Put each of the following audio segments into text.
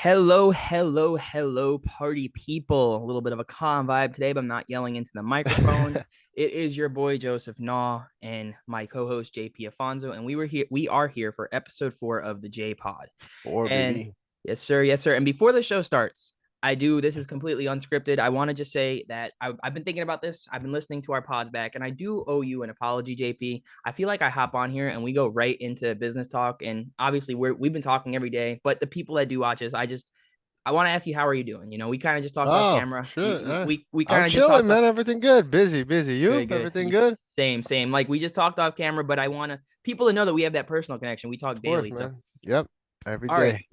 Hello, party people. A little bit of a calm vibe today, but I'm not yelling into the microphone. It is your boy Joseph Naw and my co-host JP Afonso, and we are here for episode 4 of the J Pod. Or And baby. yes, sir, yes, sir. And before the show starts, this is completely unscripted. I want to just say that I've been thinking about this. I've been listening to our pods back, and I do owe you an apology, JP. I feel like I hop on here and we go right into business talk. And obviously, we've been talking every day, but the people that do watch us, I want to ask you, how are you doing? We kind of just talked off Oh, camera. sure. We I'm kind of just chilling, talked off. man. Everything good. Busy. You? Good, good. Everything good? Same. Like we just talked off camera, but I want to people to know that we have that personal connection. We talk Of course, daily. So, man. Yep. Every all right. day.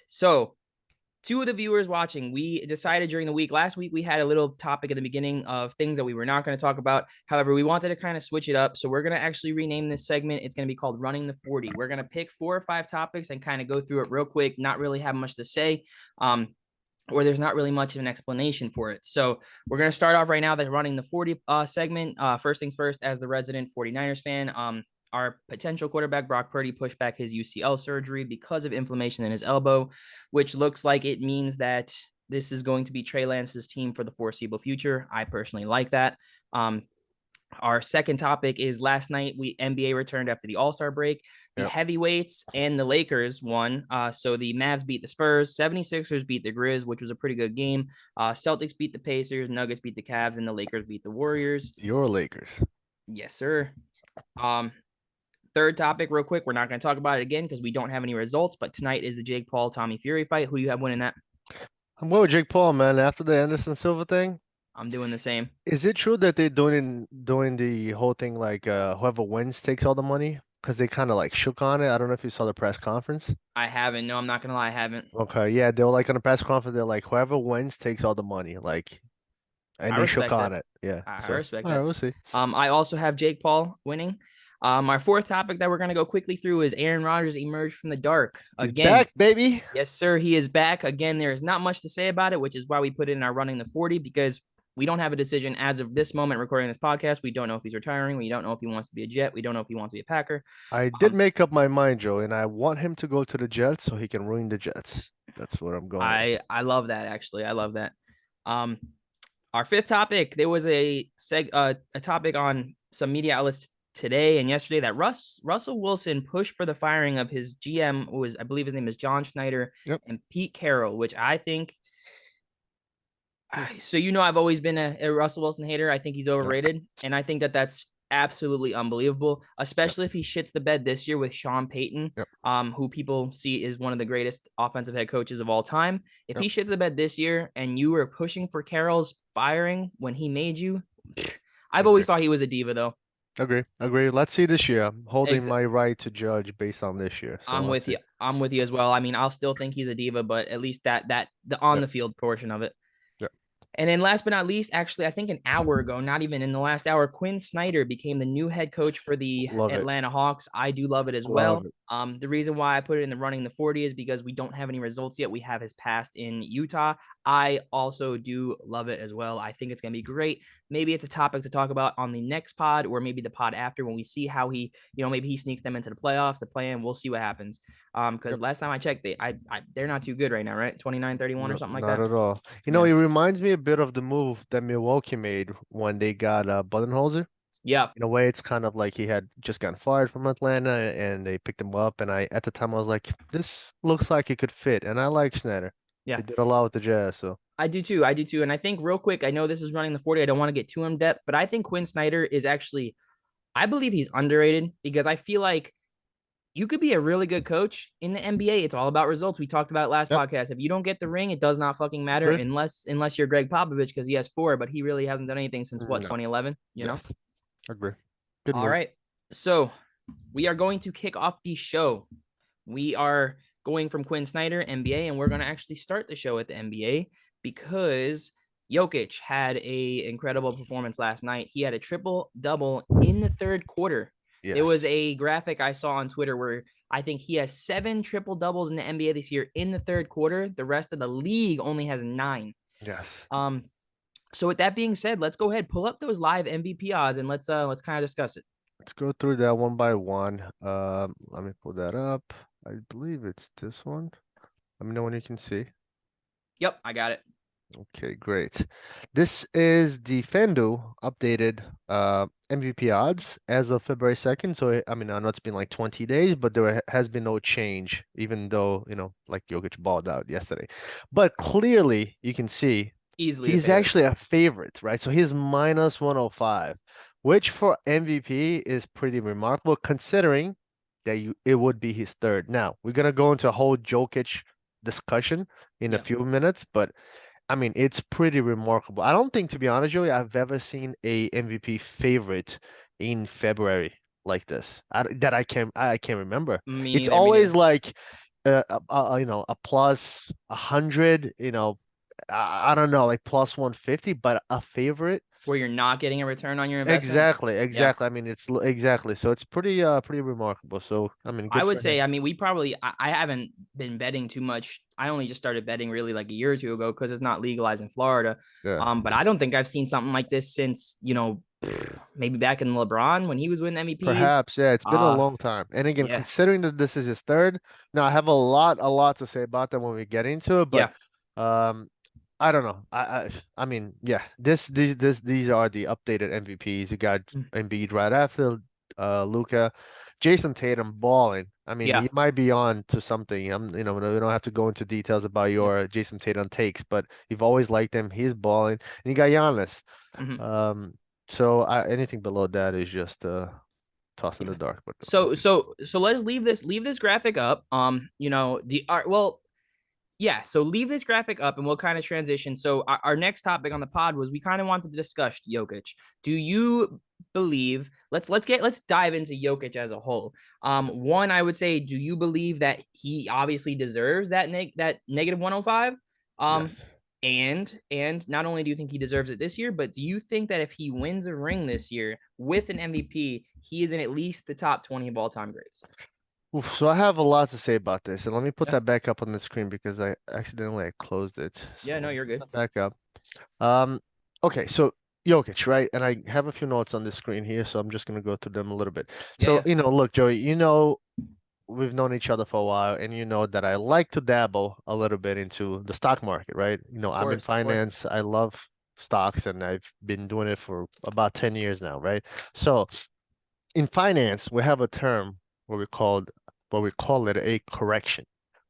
So two of the viewers watching, we decided during the week. Last week, we had a little topic at the beginning of things that we were not going to talk about. However, we wanted to kind of switch it up. So we're going to actually rename this segment. It's going to be called Running the 40. We're going to pick 4 or 5 topics and kind of go through it real quick, not really have much to say. Or there's not really much of an explanation for it. So we're going to start off right now that running the 40 segment. First things first, as the resident 49ers fan, our potential quarterback, Brock Purdy, pushed back his UCL surgery because of inflammation in his elbow, which looks like it means that this is going to be Trey Lance's team for the foreseeable future. I personally like that. Our second topic is last night, NBA returned after the All-Star break. The Yep. heavyweights and the Lakers won. So the Mavs beat the Spurs, 76ers beat the Grizz, which was a pretty good game. Celtics beat the Pacers, Nuggets beat the Cavs, and the Lakers beat the Warriors. Your Lakers. Yes, sir. Third topic, real quick. We're not going to talk about it again because we don't have any results, but tonight is the Jake Paul Tommy Fury fight. Who do you have winning that? I'm going with Jake Paul, man. After the Anderson Silva thing, I'm doing the same. is it true that they're doing the whole thing like whoever wins takes all the money? Because they kind of like shook on it. I don't know if you saw the press conference. I haven't. No, I'm not going to lie. I haven't. Okay, yeah, they were like on the press conference. They're like, whoever wins takes all the money. Like, and I they shook respect on that. it. Yeah. I So, respect all right, that. we'll see. I also have Jake Paul winning. Our fourth topic that we're going to go quickly through is Aaron Rodgers emerged from the dark. He's Again, back, baby. yes, sir, he is back. Again, there is not much to say about it, which is why we put it in our running the 40 because we don't have a decision as of this moment recording this podcast. We don't know if he's retiring. We don't know if he wants to be a Jet. We don't know if he wants to be a Packer. I did make up my mind, Joe, and I want him to go to the Jets so he can ruin the Jets. That's what I'm going with. I love that, actually. I love that. Um, our fifth topic, there was a topic on some media outlets today and yesterday that Russell Wilson pushed for the firing of his GM, I believe his name is John Schneider, Yep. and Pete Carroll, which I think. So I've always been a Russell Wilson hater. I think he's Yep. overrated, and I think that that's absolutely unbelievable, Yep. especially if he shits the bed this year with Sean Payton, Yep. who people see is one of the greatest offensive head coaches of all time. If Yep. he shits the bed this year and you were pushing for Carroll's firing when he made you, I've Agree. always thought he was a diva, though. Agree. Let's see this year. I'm holding Ex- my right to judge based on this year. So I'm let's with see. you. I'm with you as well. I mean, I'll still think he's a diva, but at least the on Yep. the field portion of it. Yep. And then last but not least, actually, I think an hour ago, not even in the last hour, Quinn Snyder became the new head coach for the Love it. Atlanta Hawks. I do love it as well. Love it. The reason why I put it in the running the 40 is because we don't have any results yet. We have his past in Utah. I also do love it as well. I think it's going to be great. Maybe it's a topic to talk about on the next pod or maybe the pod after when we see how he, maybe he sneaks them into the playoffs, the plan. We'll see what happens. Because Yep. last time I checked, they're not too good right now, right? 29-31 or No, something like not that. at all. Yeah. It reminds me a bit of the move that Milwaukee made when they got Budenholzer. Yeah. In a way, it's kind of like he had just gotten fired from Atlanta and they picked him up. And at the time, I was like, this looks like it could fit. And I like Schneider. Yeah. He did a lot with the Jazz. So, I do too. I do too. And I think real quick, I know this is running the 40. I don't want to get too in depth, but I think Quinn Snyder is actually, I believe he's underrated because I feel like you could be a really good coach in the NBA. It's all about results. We talked about it last yep. podcast. If you don't get the ring, it does not fucking matter Agree. unless you're Greg Popovich because he has 4, but he really hasn't done anything since what, No. 2011, Yep. Agree. Good All move. right. So we are going to kick off the show. We are going from Quinn Snyder, NBA, and we're going to actually start the show at the NBA because Jokic had a incredible performance last night. He had a triple-double in the third quarter. Yes. There was a graphic I saw on Twitter where I think he has 7 triple-doubles in the NBA this year in the third quarter. The rest of the league only has 9. Yes. So with that being said, let's go ahead, pull up those live MVP odds, and let's kind of discuss it. Let's go through that one by one. Let me pull that up. I believe it's this one. Let me know when you can see. Yep, I got it. Okay, great. This is the FanDuel updated MVP odds as of February 2nd. So, I mean, I know it's been like 20 days, but there has been no change, even though, like Jokic balled out yesterday. But clearly, you can see Easily a he's favorite. actually a favorite, right? So he's minus 105, which for MVP is pretty remarkable considering that it would be his third. Now, we're gonna go into a whole Jokic discussion in a Yeah. few minutes, but I mean, it's pretty remarkable. I don't think, to be honest, Joey, I've ever seen a MVP favorite in February like this. I can't remember. Me It's neither. Me always neither. like, a plus 100, I don't know, like plus 150, but a favorite. Where you're not getting a return on your investment. Exactly, Yeah. exactly. I mean, exactly. So it's pretty remarkable. So I mean, I good would for him. say, I mean, I haven't been betting too much. I only just started betting really like a year or two ago because it's not legalized in Florida. Yeah. But I don't think I've seen something like this since, maybe back in LeBron when he was winning MVPs. Perhaps, yeah, it's been a Uh, long time. And again, yeah, considering that this is his third, now I have a lot to say about that when we get into it, but yeah, um I don't know. I mean, yeah, these are the updated MVPs. You got mm, Embiid right after Luka. Jason Tatum balling. I mean, yeah, he might be on to something. We don't have to go into details about yeah. your Jason Tatum takes, but you've always liked him. He's balling. And you got Giannis. Mhm. Um, so anything below that is just toss in the Yeah. dark, but So okay. so so let's leave this graphic up. The art well, yeah, so leave this graphic up and we'll kind of transition. So our next topic on the pod was we kind of wanted to discuss Jokic. Do you believe let's dive into Jokic as a whole. One, I would say, do you believe that he obviously deserves that negative 105? Yes. Um, and not only do you think he deserves it this year, but do you think that if he wins a ring this year with an MVP, he is in at least the top 20 of all time greats? Oof, so I have a lot to say about this, and let me put Yeah. that back up on the screen because I closed it. Yeah, So no, let me you're put good. that back up. Um, okay, so Jokic, right? And I have a few notes on the screen here, so I'm just gonna go through them a little bit. Yeah, So, yeah. look, Joey, we've known each other for a while, and you know that I like to dabble a little bit into the stock market, right? Of I'm in course, of course. finance. I love stocks, and I've been doing it for about 10 years now, right? So in finance, we have a term where we call it a correction,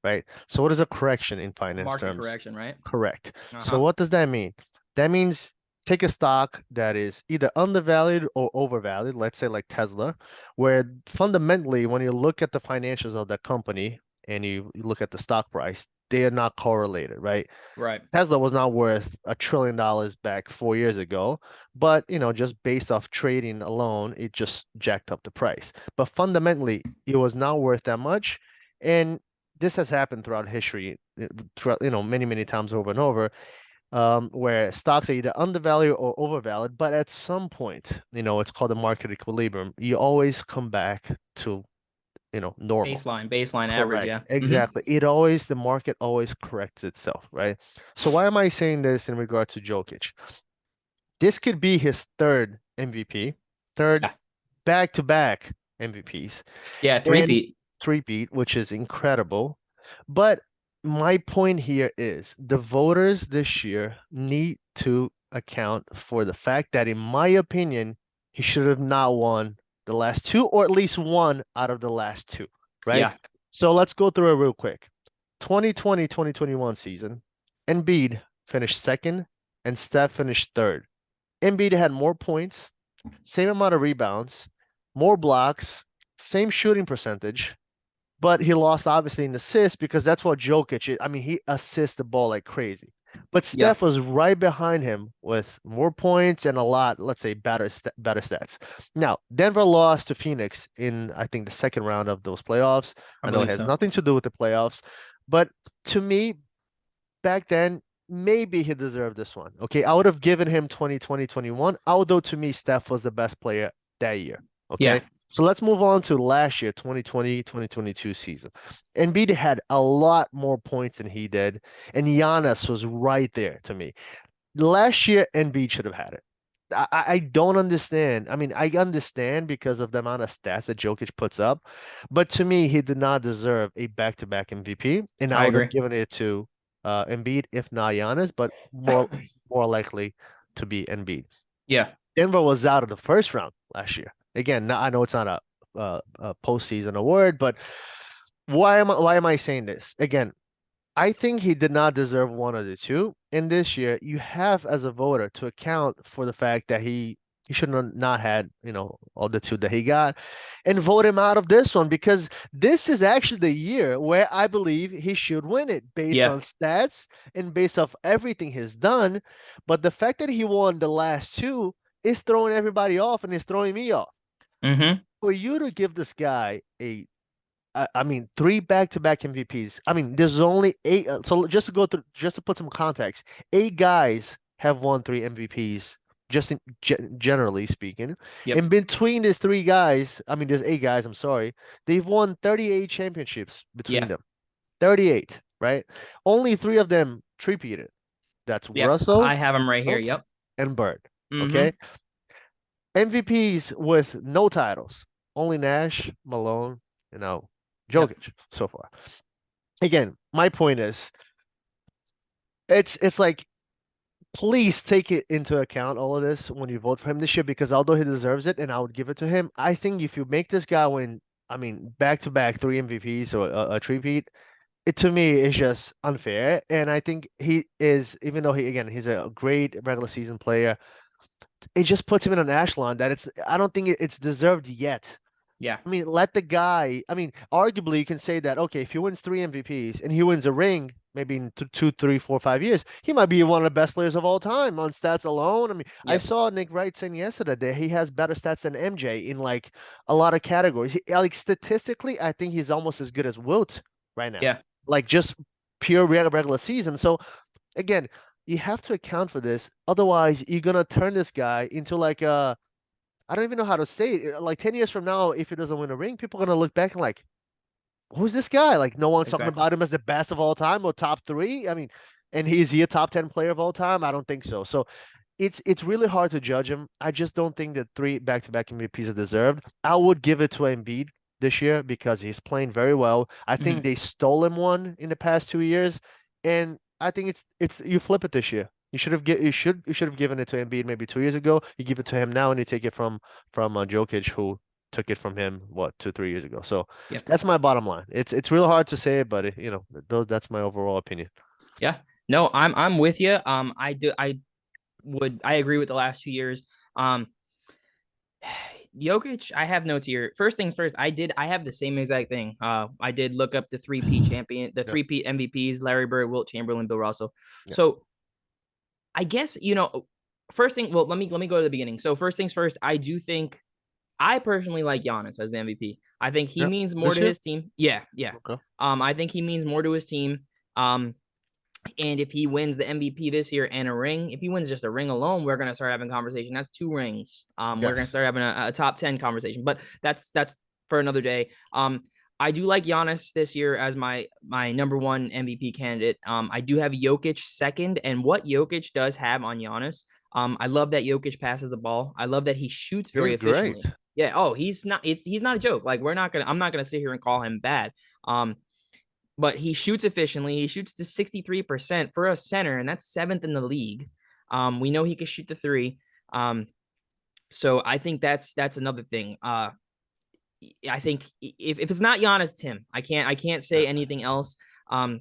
right? So what is a correction in A finance market terms? correction, right? Correct. So Uh-huh. what does that mean? That means take a stock that is either undervalued or overvalued, let's say like Tesla, where fundamentally when you look at the financials of that company and you look at the stock price, they are not correlated, right? Right. Tesla was not worth $1 trillion back 4 years ago, but just based off trading alone, it just jacked up the price. But fundamentally, it was not worth that much, and this has happened throughout history, throughout many many times over and over, where stocks are either undervalued or overvalued. But at some point, it's called the market equilibrium. You always come back to normal. Baseline average, Correct. yeah. Exactly. The market always corrects itself, right? So why am I saying this in regard to Jokic? This could be his third MVP, third Yeah. back-to-back MVPs, Yeah, and three-peat. three-peat, which is incredible. But my point here is the voters this year need to account for the fact that, in my opinion, he should have not won the last two, or at least one out of the last two, right? Yeah. So let's go through it real quick. 2020-2021 season, Embiid finished second and Steph finished third. Embiid had more points, same amount of rebounds, more blocks, same shooting percentage, but he lost obviously in assists because that's what Jokic is. I mean, he assists the ball like crazy. But Yeah. Steph was right behind him with more points and a lot, let's say, better stats. Now, Denver lost to Phoenix in, I think, the second round of those playoffs. I I know it believe has so. nothing to do with the playoffs, but to me, back then, maybe he deserved this one. Okay, I would have given him 2020, 21, although to me, Steph was the best player that year. Yeah. Okay, so let's move on to last year, 2020, 2022 season. Embiid had a lot more points than he did, and Giannis was right there to me. Last year, Embiid should have had it. I don't understand. I mean, I understand because of the amount of stats that Jokic puts up, but to me, he did not deserve a back-to-back MVP, and I I would have agree. given it to Embiid if not Giannis, but more likely to be Embiid. Yeah. Denver was out of the first round last year. Again, I know it's not a postseason award, but why am I saying this? Again, I think he did not deserve one of the two. And this year, you have as a voter to account for the fact that he should have not had, all the two that he got, and vote him out of this one because this is actually the year where I believe he should win it based Yeah. on stats and based off everything he's done. But the fact that he won the last two is throwing everybody off and is throwing me off. Mm-hmm. For you to give this guy I mean, three back-to-back MVPs. I mean, there's only eight. So just to go through, just to put some context, eight guys have won three MVPs, just generally speaking. Yep. In between these three guys, I mean, there's eight guys. I'm sorry, they've won 38 championships between Yeah. them. 38, right? Only three of them three-peated. That's Yep. Russell, I have him right here. Fultz, Yep. and Bird. Mm-hmm. Okay, MVPs with no titles. Only Nash, Malone, Yep. Jokic so far. Again, my point is, it's like please take it into account all of this when you vote for him this year because although he deserves it and I would give it to him, I think if you make this guy win, I mean, back to back three MVPs or a three-peat, it to me is just unfair. And I think he is, even though he's a great regular season player, it just puts him in an echelon that I don't think it's deserved yet. Yeah. I mean, let the guy. I mean, arguably, you can say that okay, if he wins three MVPs and he wins a ring, maybe in two, 3, 4, 5 years, he might be one of the best players of all time on stats alone. I mean, I Yep. saw Nick Wright saying yesterday that he has better stats than MJ in like a lot of categories. Like statistically, I think he's almost as good as Wilt right now. Yeah. Like just pure regular season. So again, you have to account for this. Otherwise, you're gonna turn this guy into like a I don't even know how to say it. Like 10 years from now, if he doesn't win a ring, people are gonna look back and like, who's this guy? Like no one's talking Exactly. about him as the best of all time or top three. I mean, and is he a top 10 player of all time? I don't think so. So it's really hard to judge him. I just don't think that three back-to-back MVPs are deserved. I would give it to Embiid this year because he's playing very well. I think Mm-hmm. they stole him one in the past 2 years, and I think it's you flip it this year. You should have given it to Embiid maybe 2 years ago. You give it to him now, and you take it from Jokic, who took it from him 2, 3 years ago. So Yep. that's my bottom line. It's real hard to say, but that's my overall opinion. Yeah. No, I'm with you. I agree with the last 2 years. Um, Jokic, I have notes here. First things first, I have the same exact thing. I did look up the Yep. three-peat MVPs, Larry Bird, Wilt Chamberlain, Bill Russell. Yep. So I guess, first thing, well, let me go to the beginning. So first things first, I personally like Giannis as the MVP. I think he Yep. means more This to year? his team. Yeah, yeah. Okay. I think he means more to his team. Um, and if he wins the MVP this year and a ring, if he wins just a ring alone, we're gonna start having conversation. That's two rings. We're gonna Yes. start having a top 10 conversation. But that's for another day. I do like Giannis this year as my number one MVP candidate. I do have Jokic second, and what Jokic does have on Giannis, I love that Jokic passes the ball. I love that he shoots He's very great. efficiently. Yeah. Oh, he's not a joke. Like I'm not gonna sit here and call him bad. But he shoots efficiently. He shoots to 63% for a center, and that's seventh in the league. We know he can shoot the three. So I think that's another thing. I think if it's not Giannis, it's him. I can't say Yeah. anything else. And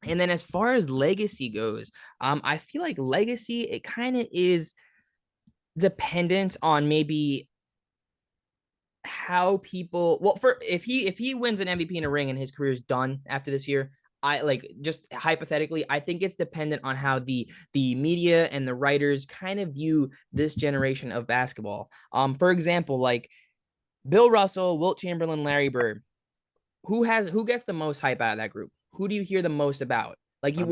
then as far as legacy goes, I feel like legacy it kind of is dependent on maybe how people for if he wins an MVP in a ring and his career is done after this year, I like just hypothetically, I think it's dependent on how the media and the writers kind of view this generation of basketball. For example, like Bill Russell, Wilt Chamberlain, Larry Bird, who gets the most hype out of that group? Who do you hear the most about? Like you I'm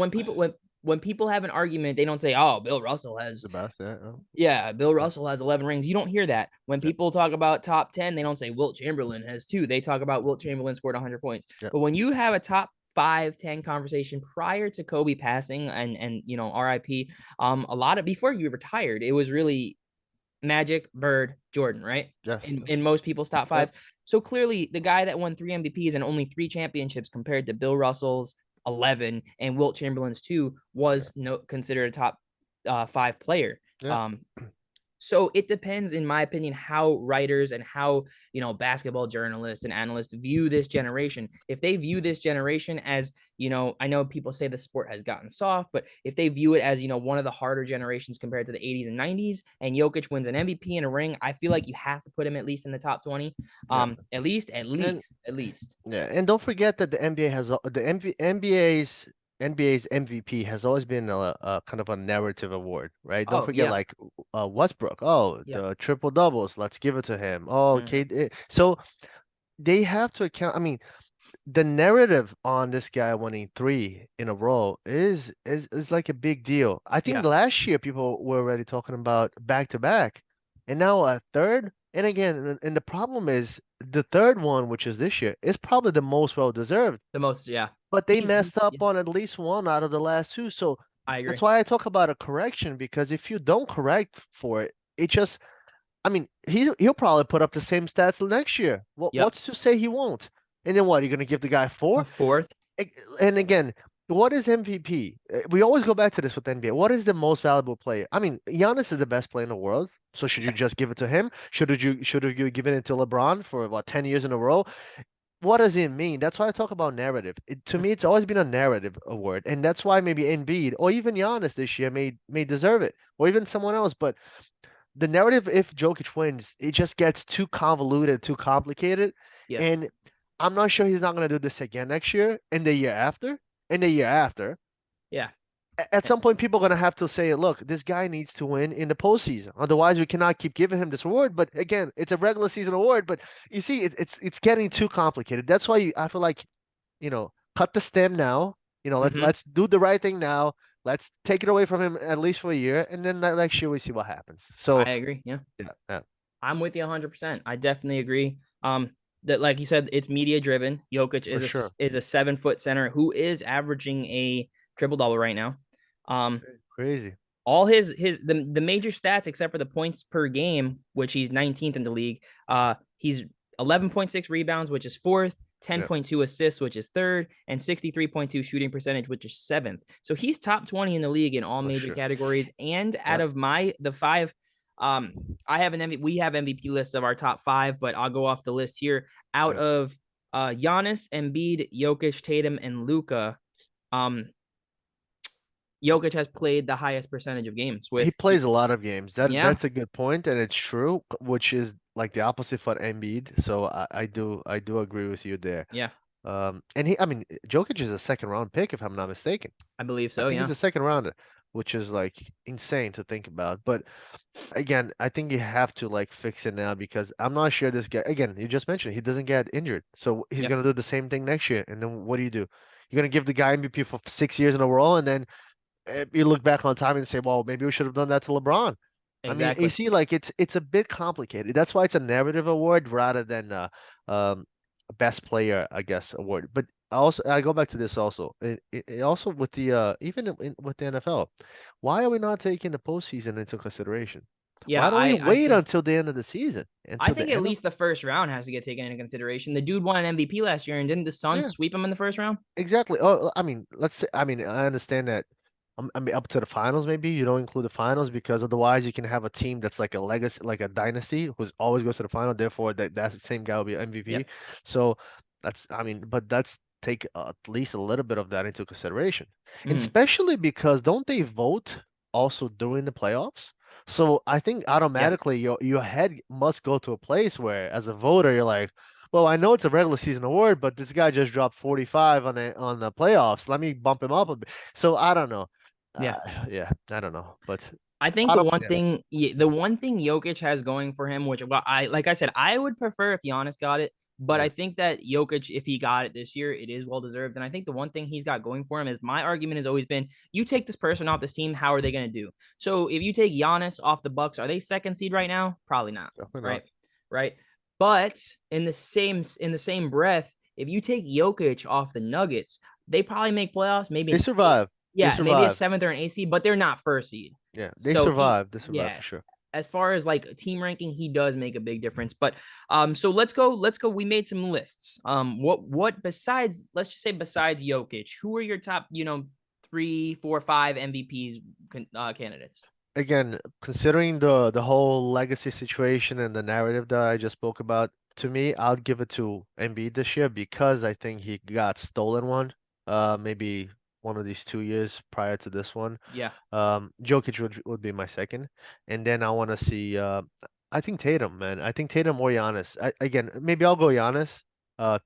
when people have an argument, they don't say, "Oh, Bill Russell has the best. Yeah. yeah, Bill Yeah. Russell has 11 rings." You don't hear that. When Yeah. people talk about top 10, they don't say Wilt Chamberlain has two. They talk about Wilt Chamberlain scored 100 points. Yeah. But when you have a top 5, 10 conversation prior to Kobe passing and RIP, a lot of before he retired, it was really Magic, Bird, Jordan, right? Yes. In most people's top Yep. fives. So clearly, the guy that won 3 MVPs and only 3 championships compared to Bill Russell's 11 and Wilt Chamberlain's 2 Yeah. was no considered a top 5 player. Yeah. Um, so it depends, in my opinion, how writers and how, basketball journalists and analysts view this generation. If they view this generation as, I know people say the sport has gotten soft, but if they view it as, one of the harder generations compared to the 80s and 90s, and Jokic wins an MVP and a ring, I feel like you have to put him at least in the top 20. Yeah. At least. And At least. yeah, and don't forget that the NBA has NBA's MVP has always been a kind of a narrative award, right? Don't Oh, forget, yeah. like, Westbrook. Oh, Yeah. the triple doubles. Let's give it to him. Oh, Mhm. okay. So they have to account. I mean, the narrative on this guy winning three in a row is like a big deal. I think Yeah. last year people were already talking about back to back, and now a third. And again, and the problem is the third one, which is this year, is probably the most well deserved. The most, yeah. But they He's messed up yeah, on at least one out of the last two. So I that's agree. why I talk about a correction, because if you don't correct for it, it just, I mean, he'll probably put up the same stats next year. Yep. What's to say he won't? And then what? You're gonna give the guy A four? fourth. And again, what is MVP? We always go back to this with NBA. What is the most valuable player? I mean, Giannis is the best player in the world. So should you Yeah. just give it to him? Should you give it to LeBron for what 10 years in a row? What does it mean? That's why I talk about narrative. To me, it's always been a narrative award, and that's why maybe Embiid or even Giannis this year may deserve it, or even someone else. But the narrative, if Jokic wins, it just gets too convoluted, too complicated, Yeah. and I'm not sure he's not gonna do this again next year and the year after and the year after. Yeah. At some point, people are gonna have to say, look, this guy needs to win in the postseason. Otherwise, we cannot keep giving him this award. But again, it's a regular season award. But you see, it's getting too complicated. That's why I feel like, cut the stem now. Hmm. Let's do the right thing now. Let's take it away from him at least for a year, and then next year we see what happens. So I agree. Yeah. yeah, yeah, I'm with you 100%. I definitely agree. That, like you said, it's media driven. Jokic for sure. is a 7 foot center who is averaging a triple double right now. Um, Crazy. all the major stats except for the points per game, which he's 19th in the league. He's 11.6 rebounds, which is fourth, Yeah, 10.2 assists, which is third, and 63.2 shooting percentage, which is seventh. So he's top 20 in the league in all for major sure. categories. And out Yeah. of the five, I have we have MVP lists of our top five, but I'll go off the list here. Out Yeah. of Giannis, Embiid, Jokic, Tatum, and Luka, um, Jokic has played the highest percentage of games He with, plays a lot of games. yeah, That's a good point, and it's true, which is like the opposite for Embiid. So I do agree with you there. yeah, And I mean, Jokic is a second round pick if I'm not mistaken. I believe I so. think he's Yeah, a second rounder, which is like insane to think about. But again, I think you have to like fix it now, because I'm not sure this guy. Again, you just mentioned he doesn't get injured, so he's yeah, gonna do the same thing next year. And then what do? You're gonna give the guy MVP for 6 years in a row, and then you look back on time and say, well, maybe we should have done that to LeBron. I mean, you exactly. see, like it's a bit complicated. That's why it's a narrative award rather than um, a best player, I guess, award. But I go back to this also. It also with the even with the NFL, why are we not taking the postseason into consideration? Yeah, Why don't we I wait think until the end of the season, I until think the at end of least the first round has to get taken into consideration. The dude won an MVP last year, and didn't the Suns yeah. sweep him in the first round? Exactly. Oh, I mean, let's say, I mean, I understand that. I mean, up to the finals, maybe you don't include the finals, because otherwise you can have a team that's like a legacy, like a dynasty, who's always goes to the final. Therefore, that's the same guy will be Yeah. MVP. So I mean, but that's take at least a little bit of that into consideration, and Hmm. especially because don't they vote also during the playoffs? So I think Yeah. automatically your head must go to a place where, as a voter, you're like, well, I know it's a regular season award, but this guy just dropped 45 on the playoffs. Let me bump him up a bit. So I don't know. Yeah. Yeah, I don't know, but I think bottom, yeah, the one thing Jokic has going for him, which, well, like I said, I would prefer if Giannis got it, but yeah, I think that Jokic, if he got it this year, it is well deserved. And I think the one thing he's got going for him is, my argument has always been, you take this person off the team, how are they going to do? So if you take Giannis off the Bucks, are they second seed right now? Probably not. definitely Right. not. Right. But in the same breath, if you take Jokic off the Nuggets, they probably make playoffs, maybe They an eight, survive. They yeah, maybe a survive. seventh or an AC, but they're not first seed. Yeah, they So he, survive. They survive yeah. for sure. as far as like team ranking, he does make a big difference. But so let's go. We made some lists. What besides, let's just say besides Jokic, who are your top, 3, 4, 5 MVPs candidates? Again, considering the whole legacy situation and the narrative that I just spoke about, to me, I'll give it to Embiid this year because I think he got stolen one. Maybe one of these 2 years prior to this one. Yeah, Jokic would be my second, and then I want to see. I think Tatum, man. I think Tatum or Giannis. Again, maybe I'll go Giannis,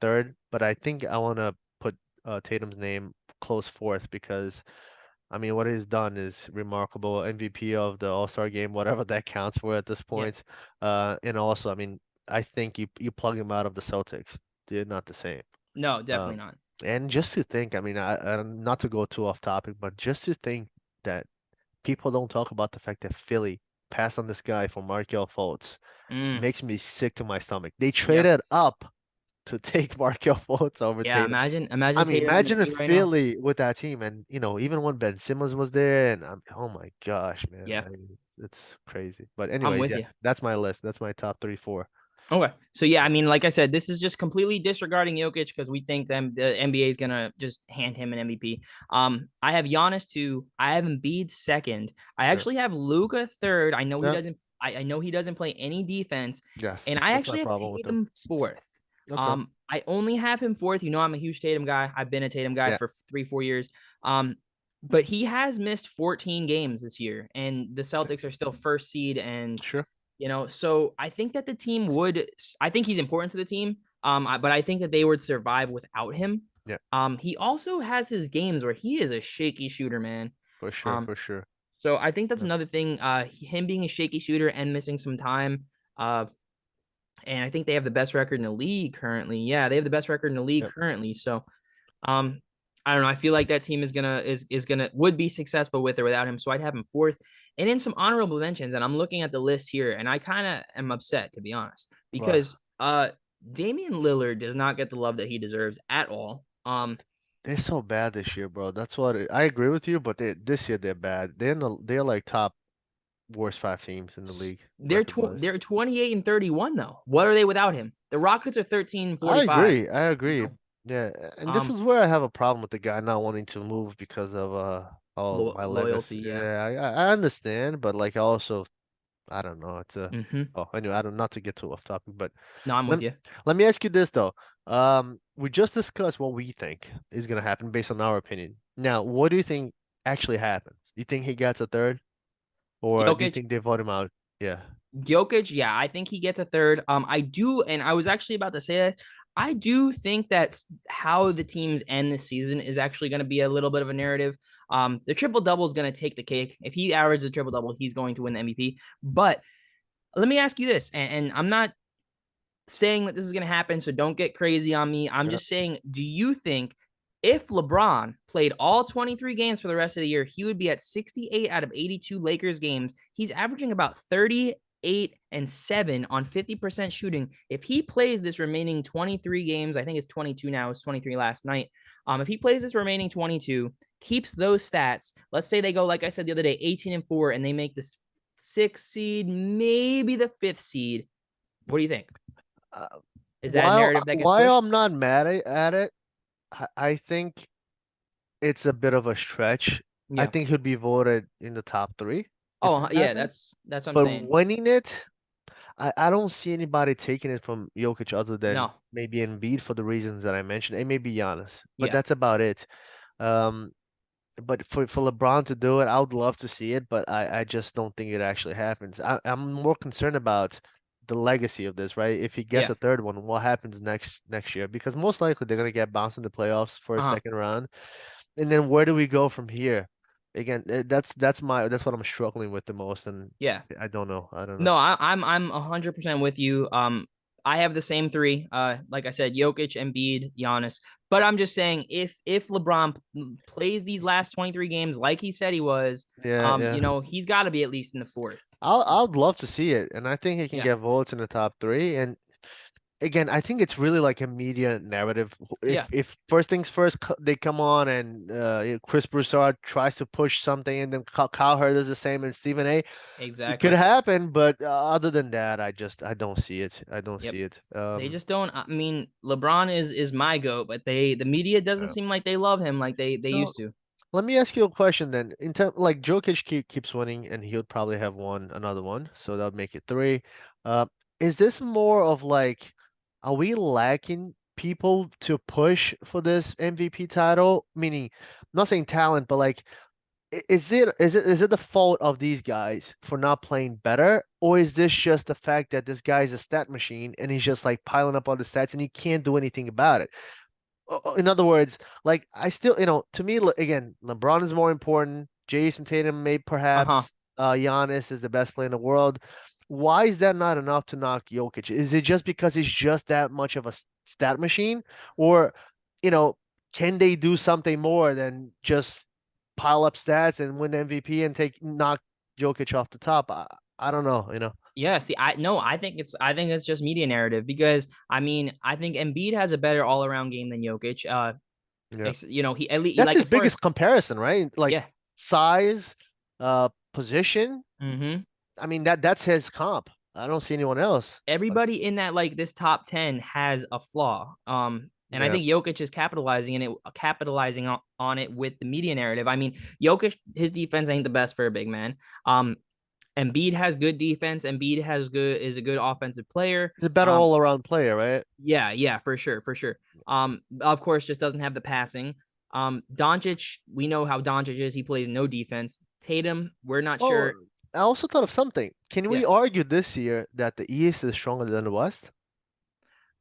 third, but I think I want to put Tatum's name close fourth because. I mean, what he's done is remarkable. MVP of the All-Star game, whatever that counts for at this yeah. point. And also, I mean, I think you plug him out of the Celtics, they're not the same. No, definitely Um, not. and just to think, I mean, not to go too off topic, but just to think that people don't talk about the fact that Philly passed on this guy for Markelle Fultz Mm, makes me sick to my stomach. They yeah, traded up to take Markelle Fultz over yeah. Tatum. Imagine I mean, Tatum in the imagine if league right now. Philly with that team, and even when Ben Simmons was there, and oh my gosh, man, Yeah, I mean, it's crazy. But I'm anyways, with yeah, you. that's my list. That's my top three, four. Okay. So yeah, I mean, like I said, this is just completely disregarding Jokic because we think them the NBA is gonna just hand him an MVP. I have Giannis two. I have Embiid second. I Yeah, actually have Luka third. yeah, I know he doesn't play any defense, yes, and I that's my actually have problem with them. Tatum fourth. Okay, I only have him fourth. You know, I'm a huge Tatum guy. I've been a Tatum guy yeah, for 3, 4 years. But he has missed 14 games this year, and the okay, Celtics are still first seed, and sure, so I think that the team would. I think he's important to the team. But I think that they would survive without him. yeah, He also has his games where he is a shaky shooter, man. for sure, Um, for sure. so I think that's Yeah. another thing. Him being a shaky shooter and missing some time. Uh, and I think they have the best record in the league currently. Yeah, they have the best record in the league Yeah. currently. So, um, I don't know. I feel like that team is gonna would be successful with or without him. So I'd have him fourth. And in some honorable mentions, and I'm looking at the list here, and I kind of am upset to be honest, Well, because Damian Lillard does not get the love that he deserves at all. they're so bad this year, bro. That's what I agree with you, but this year they're bad. They're like top worst five teams in the league record wise. They're 28 and 31 though. What are they without him? The Rockets are 13 and I 45. agree. I You agree. know, Yeah, and this um, is where I have a problem with the guy not wanting to move because of my legacy. loyalty. Yeah. Yeah, I understand, but like also I don't know. It's a Mm-hmm. oh anyway, I don't not to get too off topic, but No, I'm with let you. let me ask you this though. We just discussed what we think is gonna happen based on our opinion. Now, what do you think actually happens? You think he gets a third, or do you Jokic, think they vote him out? Yeah, Jokic, yeah, I think he gets a third. I do, and I was actually about to say that. I do think that's how the teams end this season is actually going to be a little bit of a narrative. The triple double is going to take the cake. If he averages a triple double, he's going to win the MVP. But let me ask you this, and I'm not saying that this is going to happen, so don't get crazy on me. I'm yeah. just saying, do you think if LeBron played all 23 games for the rest of the year, he would be at 68 out of 82 Lakers games? He's averaging about 38 and 7 on 50% shooting. If he plays this remaining 23 games, I think it's 22 now, it's 23 last night. If he plays this remaining 22, keeps those stats, let's say they go, like I said the other day, 18 and 4, and they make the sixth seed, maybe the fifth seed. What do you think? Uh, Is that a while narrative that gets while pushed? I'm not mad at it, I think it's a bit of a stretch. I Yeah. think he'd be voted in the top three if Oh, that yeah, happens. that's what I'm But saying. winning it, I don't see anybody taking it from Jokic other than No. maybe Embiid for the reasons that I mentioned, and maybe Giannis. But Yeah. that's about it. Um, but for LeBron to do it, I would love to see it, but I just don't think it actually happens. I'm more concerned about the legacy of this, right? If he gets Yeah. a third one, what happens next year? Because most likely they're gonna get bounced in the playoffs for a Uh-huh. second round, and then where do we go from here? Again, that's what I'm struggling with the most, and Yeah. I don't know. I don't know. No, I'm 100% with you. I have the same three. Like I said, Jokic, Embiid, Giannis. But I'm just saying, if LeBron plays these last 23 games like he said he was, Yeah, yeah. he's got to be at least in the fourth. I'd love to see it, and I think he can Yeah. get votes in the top three. And again, I think it's really like a media narrative. Yeah, If first things first, they come on and Chris Broussard tries to push something, and then Cowherd does the same, and Stephen A. It could exactly. happen, but other than that, I don't see it. I don't Yep. see it. They just don't. I mean, LeBron is my goat, but the media doesn't Yeah. seem like they love him like they So used to. let me ask you a question then. In term like Jokic keeps winning, and he'll probably have another one, so that'll make it three. Uh, is this more of like, are we lacking people to push for this MVP title? Meaning, I'm not saying talent, but like, is it the fault of these guys for not playing better, or is this just the fact that this guy's a stat machine and he's just like piling up all the stats and he can't do anything about it? In other words, like I still, to me, again, LeBron is more important. Jason Tatum, may Uh-huh. perhaps, Giannis is the best player in the world. Why is that not enough to knock Jokic? Is it just because he's just that much of a stat machine, or, you know, can they do something more than just pile up stats and win MVP and knock Jokic off the top? I don't know. Yeah, see, I think it's just media narrative because I mean, I think Embiid has a better all-around game than Jokic. Yeah. He at least That's like his as far biggest as comparison, right? Like yeah. size, position. Mm-hmm. I mean that's his comp. I don't see anyone else. Like, Everybody in that like this top 10 has a flaw. And I yeah, think Jokic is capitalizing on it with the media narrative. I mean, Jokic, his defense ain't the best for a big man. Um, Embiid has good defense. Embiid is a good offensive player. he's a better Um, all-around player, right? yeah, for sure, for sure. Of course, just doesn't have the passing. Doncic, we know how Doncic is. He plays no defense. Tatum, we're not Oh, sure. I also thought of something. Can we Yeah, argue this year that the East is stronger than the West?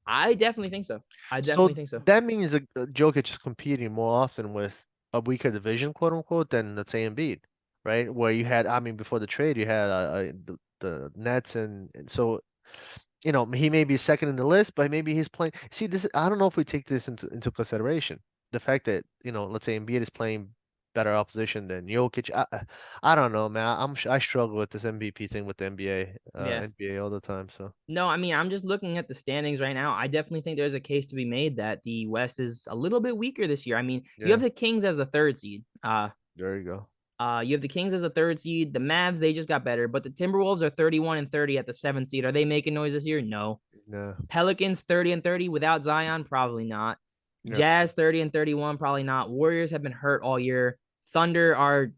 I definitely think so. I So definitely think so. that means that Jokic is competing more often with a weaker division, quote unquote, than let's say Embiid, right? Where you had, I mean, before the trade, you had the Nets, and so he may be second in the list, but maybe he's playing. See, I don't know if we take this into consideration. The fact that, let's say Embiid is playing better opposition than Jokic. I don't know, man. I struggle with this MVP thing with the Yeah. NBA all the time. So No, I mean, I'm just looking at the standings right now. I definitely think there's a case to be made that the West is a little bit weaker this year. I mean, you have yeah, the Kings as the third seed. there you go. You have the Kings as the third seed. The Mavs, they just got better, but the Timberwolves are 31 and 30 at the seventh seed. Are they making noise this year? No. Yeah, Pelicans 30 and 30 without Zion, probably not. yeah. Jazz 30 and 31, probably not. Warriors have been hurt all year. Thunder are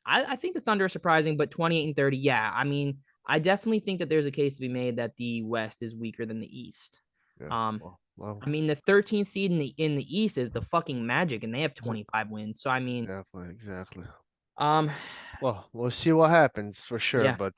I think the Thunder are surprising, but 28 and 30, yeah. I mean, I definitely think that there's a case to be made that the West is weaker than the East. Yeah. Um, Well, I mean, the 13th seed in the East is the fucking Magic, and they have yeah, 25 wins. So I mean, exactly. um, Well, we'll see what happens for sure. yeah, But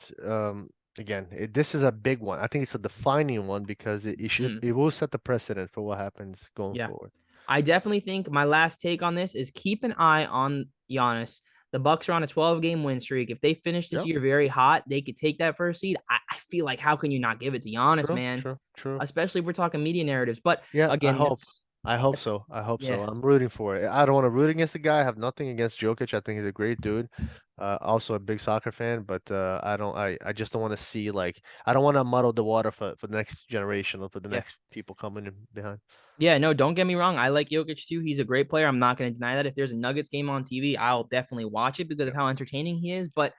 again, this is a big one. I think it's a defining one because mm, it will set the precedent for what happens going yeah. forward. I definitely think my last take on this is keep an eye on Giannis. The Bucks are on a 12-game win streak. If they finish this Yep. year very hot, they could take that first seed. I feel like how can you not give it to Giannis, True, man? true, true. Especially if we're talking media narratives. But Yeah, I again, hope. I hope that's so. I hope so. yeah, I'm rooting for it. I don't want to root against the guy. I have nothing against Jokic. I think he's a great dude. Also a big soccer fan, but I just don't want to see, like, I don't want to muddle the water for the next generation or for the yeah. next people coming in behind. Yeah, no, don't get me wrong. I like Jokic too. He's a great player. I'm not going to deny that. If there's a Nuggets game on TV, I'll definitely watch it because Yeah. of how entertaining he is. But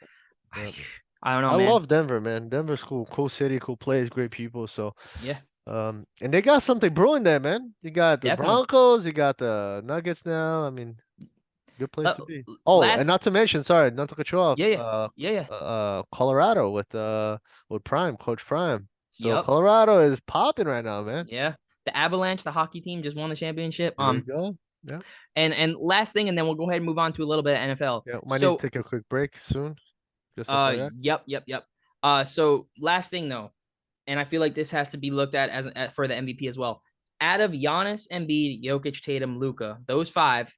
Yeah. I don't know, I man. love Denver, man. Denver's cool, cool city, cool place, great people. So, Yeah, and they got something brewing there, man. You got the definitely. Broncos, you got the Nuggets now. I mean, good place Uh, to be. Oh, and last, not to mention, sorry, not to cut you off. yeah, yeah. Colorado with Prime, Coach Prime. So Yep, Colorado is popping right now, man. yeah. The Avalanche, the hockey team, just won the championship. There you go. Yeah, And last thing, and then we'll go ahead and move on to a little bit of NFL. yeah. Might need So, to take a quick break soon. Just FYI. yep. So last thing though, and I feel like this has to be looked at as for the MVP as well. Out of Giannis, Embiid, Jokic, Tatum, Luka, those five,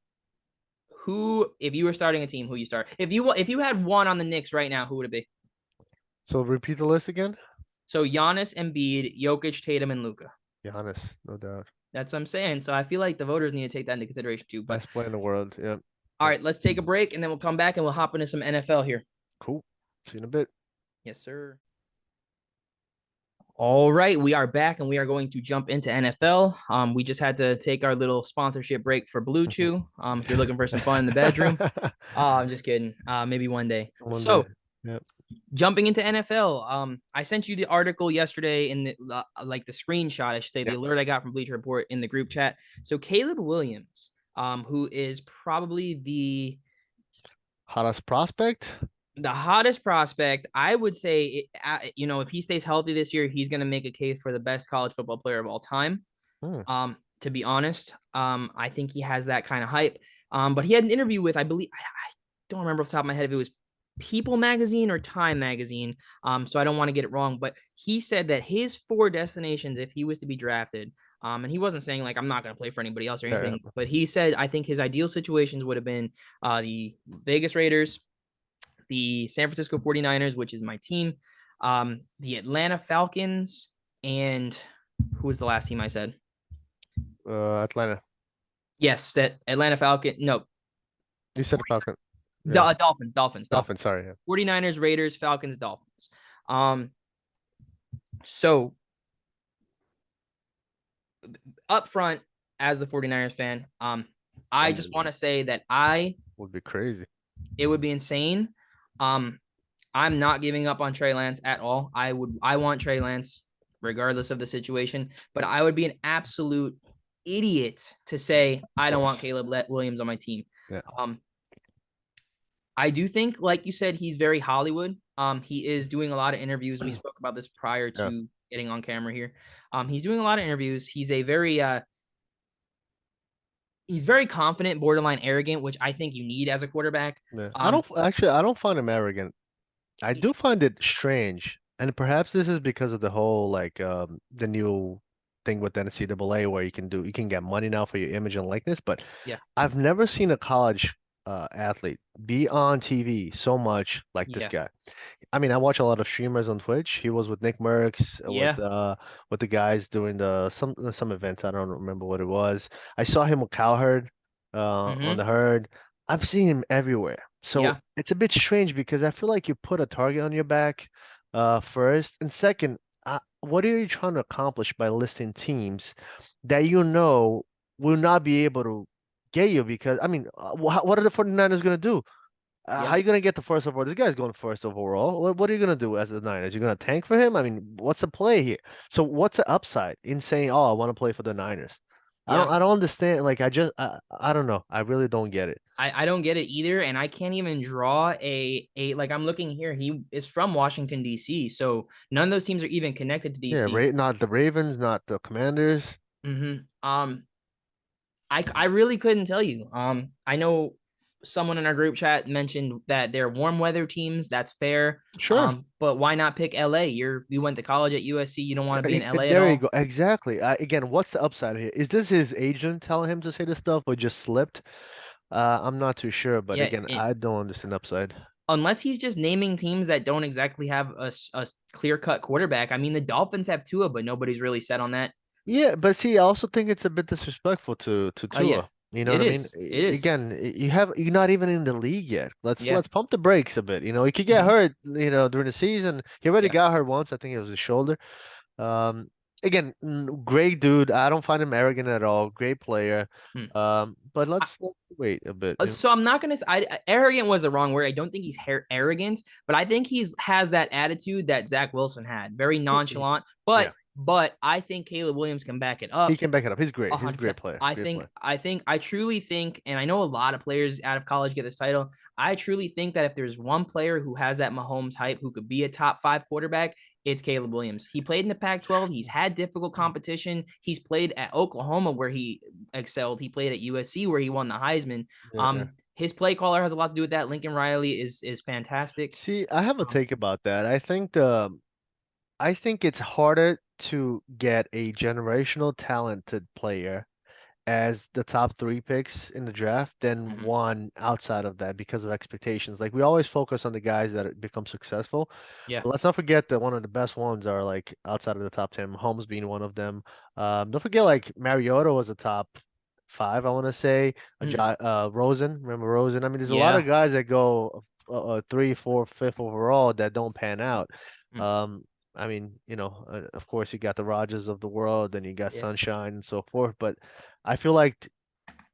who, if you were starting a team, who you start? If you had one on the Knicks right now, who would it be? So repeat the list again. So Giannis, Embiid, Jokic, Tatum, and Luka. Giannis, no doubt. That's what I'm saying. So I feel like the voters need to take that into consideration too. But Best player in the world. Yep. all Yep. right, let's take a break and then we'll come back and we'll hop into some NFL here. Cool. See you in a bit. Yes, sir. All right, we are back and we are going to jump into NFL. We just had to take our little sponsorship break for Blue Chew. If you're looking for some fun in the bedroom, I'm just kidding. Maybe one day. One day. So, Yep. jumping into NFL, I sent you the article yesterday in the like the screenshot, I should say, the Yep. alert I got from Bleacher Report in the group chat. So Caleb Williams, who is probably Hottest prospect? the hottest prospect, I would say, if he stays healthy this year, he's going to make a case for the best college football player of all time. Hmm. To be honest, I think he has that kind of hype. But he had an interview with, I believe, I don't remember off the top of my head if it was People Magazine or Time Magazine. So I don't want to get it wrong, but he said that his four destinations, if he was to be drafted, and he wasn't saying like I'm not going to play for anybody else or Yeah. anything, but he said I think his ideal situations would have been the Vegas Raiders, the San Francisco 49ers, which is my team, the Atlanta Falcons, and who was the last team I said? Atlanta. Yes, that Atlanta Falcon. No, You said the Falcon. Yeah. Dolphins. Dolphins, sorry. Yeah. 49ers, Raiders, Falcons, Dolphins. Um, so up front, as the 49ers fan, I just And want to say that would be crazy. it would be insane. Um, I'm not giving up on Trey Lance at all. I want Trey Lance regardless of the situation, but I would be an absolute idiot to say Of I don't want course. Caleb Williams on my team. Yeah. Um, I do think, like you said, he's very Hollywood. He is doing a lot of interviews. We spoke about this prior Yeah. to getting on camera here. He's doing a lot of interviews. He's very confident, borderline arrogant, which I think you need as a quarterback. Yeah. Um, I don't find him arrogant. I do find it strange, and perhaps this is because of the whole like the new thing with NCAA where you can get money now for your image and likeness, but yeah, I've never seen a college athlete be on TV so much like this yeah, guy. I mean, I watch a lot of streamers on Twitch. He was with Nick Merckx, yeah. with the guys doing the some event. I don't remember what it was. I saw him with Cowherd on Mm-hmm. the herd. I've seen him everywhere. So Yeah, it's a bit strange because I feel like you put a target on your back first, and second, what are you trying to accomplish by listing teams that you know will not be able to get you? Because I mean, what are the 49ers going to do? How yeah. are you gonna get the first overall? This guy's going first overall. What are you gonna do as the Niners? You're gonna tank for him? I mean, what's the play here? So what's the upside in saying, "Oh, I want to play for the Niners"? Yeah. I don't understand. Like I don't know. I really don't get it. I don't get it either, and I can't even draw a like I'm looking here. He is from Washington D.C., so none of those teams are even connected to Yeah, D.C. Not the Ravens, not the Commanders. Mm-hmm. I really couldn't tell you. I know someone in our group chat mentioned that they're warm weather teams. That's fair. Sure. But why not pick L.A.? You went to college at USC. You don't want to be in L.A. at There you all. go. Exactly. Again, what's the upside here? Is this his agent telling him to say this stuff or just slipped? I'm not too sure, but Yeah, again, I don't understand upside. unless he's just naming teams that don't exactly have a clear cut quarterback. I mean, the Dolphins have Tua, but nobody's really set on that. Yeah, but see, I also think it's a bit disrespectful to Oh yeah, Tua. You know what it I mean? is. It is. Again, you're not even in the league yet. Yeah. Let's pump the brakes a bit. You know, he could get Hmm. hurt, during the season. He already Yeah. got hurt once. I think it was his shoulder. Um, Again, great dude. I don't find him arrogant at all. Great player. Hmm. But let's wait a bit. So I'm not gonna. Arrogant was the wrong word. I don't think he's arrogant, but I think he's has that attitude that Zach Wilson had, very nonchalant. Yeah, But I think Caleb Williams can back it he up. can back it up. He's great. He's a 100%. great player. I Great think player. I truly think, and I know a lot of players out of college get this title. I truly think that if there's one player who has that Mahomes hype, who could be a top five quarterback, it's Caleb Williams. He played in the Pac-12. He's had difficult competition. He's played at Oklahoma where he excelled. He played at USC where he won the Heisman. Yeah, yeah. His play caller has a lot to do with that. Lincoln Riley is fantastic. See, I have a Um, take about that. I think it's harder to get a generational talented player as the top three picks in the draft than mhm. one outside of that because of expectations. Like we always focus on the guys that become successful, Yeah. but let's not forget that one of the best ones are like outside of the top 10, Holmes being one of them. Don't forget like Mariota was a top five, I want to say. Mm. Rosen, remember Rosen? I mean, there's a lot of Yeah. guys that go three, four, fifth overall that don't pan out. Mm. Um, I mean, of course you got the Rogers of the world, then you got Yeah. Sunshine and so forth. But I feel like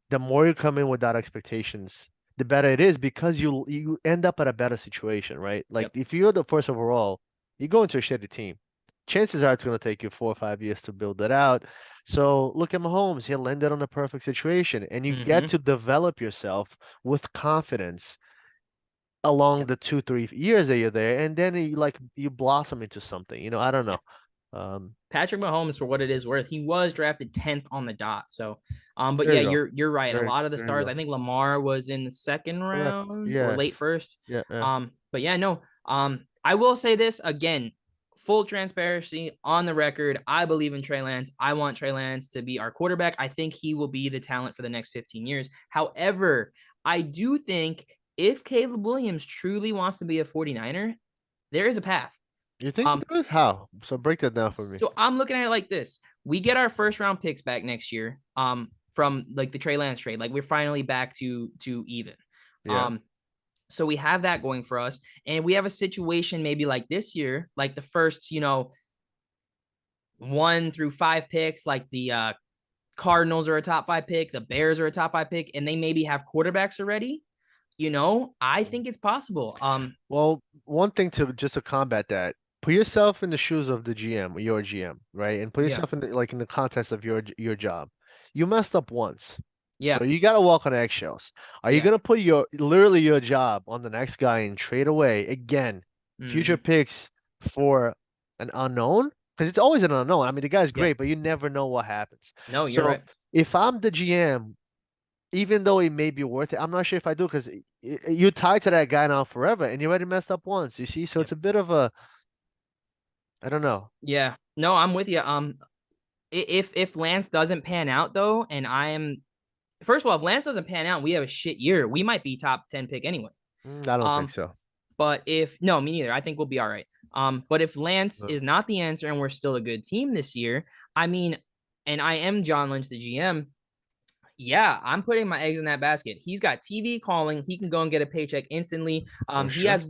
the more you come in without expectations, the better it is because you end up at a better situation, right? Like Yep. if you're the first overall, you go into a shitty team. Chances are it's going to take you 4 or 5 years to build it out. So look at Mahomes. He landed on a perfect situation, and you get Mm-hmm. to develop yourself with confidence along Yep. the 2, 3 years that you're there, and then you blossom into something. I don't Yeah. know. Um, Patrick Mahomes, for what it is worth, he was drafted 10th on the dot. So, but there yeah, you go. you're right. A lot of the There you stars, go. I think Lamar was in the second Correct. round or late Yes. first. Yeah. Yeah. But yeah, no. I will say this again, full transparency on the record. I believe in Trey Lance. I want Trey Lance to be our quarterback. I think he will be the talent for the next 15 years. However, I do think if Caleb Williams truly wants to be a 49er, there is a path. You think Um, there is? How? So break that down for me. so I'm looking at it like this. We get our first round picks back next year. From like the Trey Lance trade. Like we're finally back to even. Yeah. Um, so we have that going for us. And we have a situation maybe like this year, like the first, 1 through 5 picks, like the Cardinals are a top 5 pick, the Bears are a top 5 pick, and they maybe have quarterbacks already. I think it's possible. Well, one thing to just to combat that, put yourself in the shoes of the GM, your GM, right? And put Yeah, yourself in the context of your job. You messed up once. yeah, So you gotta walk on eggshells. Are you yeah. gonna put literally your job on the next guy and trade away again future Hmm. picks for an unknown? Because it's always an unknown. I mean, the guy's Yeah. great, but you never know what happens. No, you're So right. if I'm the GM, even though it may be worth it, I'm not sure if I do because you're tied to that guy now forever, and you already messed up once. You see, so Yep. it's a bit of a, I don't know. Yeah. No, I'm with you. If Lance doesn't pan out though, and I am first of all, if Lance doesn't pan out, we have a shit year. We might be top 10 pick anyway. I don't think Um, so. but if no, me neither. I think we'll be all right. But if Lance No. is not the answer and we're still a good team this year, I mean, and I am John Lynch, the GM. Yeah, I'm putting my eggs in that basket. He's got TV calling. He can go and get a paycheck instantly. For He sure. has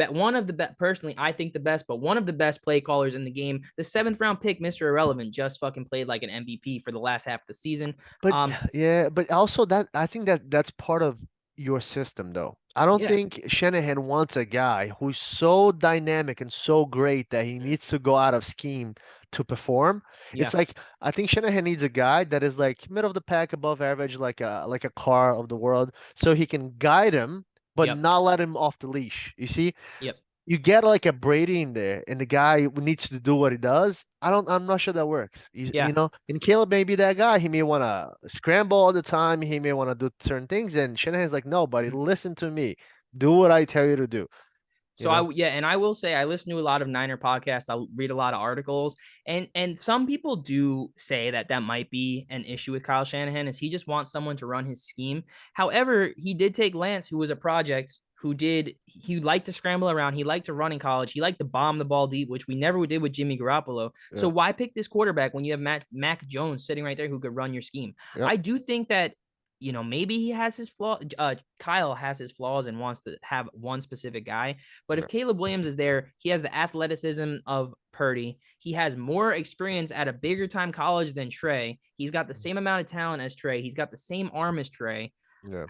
one of the best, personally, I think the best, but one of the best play callers in the game. The 7th round pick, Mr. Irrelevant, just fucking played like an MVP for the last half of the season. But Um, yeah, but also that I think that's part of your system though. I don't yeah, think Shanahan wants a guy who's so dynamic and so great that he needs to go out of scheme to perform. yeah, It's like I think Shanahan needs a guy that is like middle of the pack, above average, like a car of the world, so he can guide him but yep, not let him off the leash. You see? yep, You get like a Brady in there, and the guy needs to do what he does. I'm not sure that works. yeah. And Caleb may be that guy. He may want to scramble all the time. He may want to do certain things, and Shanahan's like, no, buddy, listen to me. Do what I tell you to do. You So know? yeah, and I will say I listen to a lot of Niner podcasts. I read a lot of articles, and some people do say that that might be an issue with Kyle Shanahan, is he just wants someone to run his scheme. However, he did take Lance, who was a project, he liked to scramble around, he liked to run in college, he liked to bomb the ball deep, which we never did with Jimmy Garoppolo. So Yeah. why pick this quarterback when you have Mac Jones sitting right there who could run your scheme? Yep. I do think that maybe he has his flaw. Kyle has his flaws and wants to have one specific guy. But if Yeah. Caleb Williams is there, he has the athleticism of Purdy. He has more experience at a bigger time college than Trey. He's got the same amount of talent as Trey. He's got the same arm as Trey. Yeah.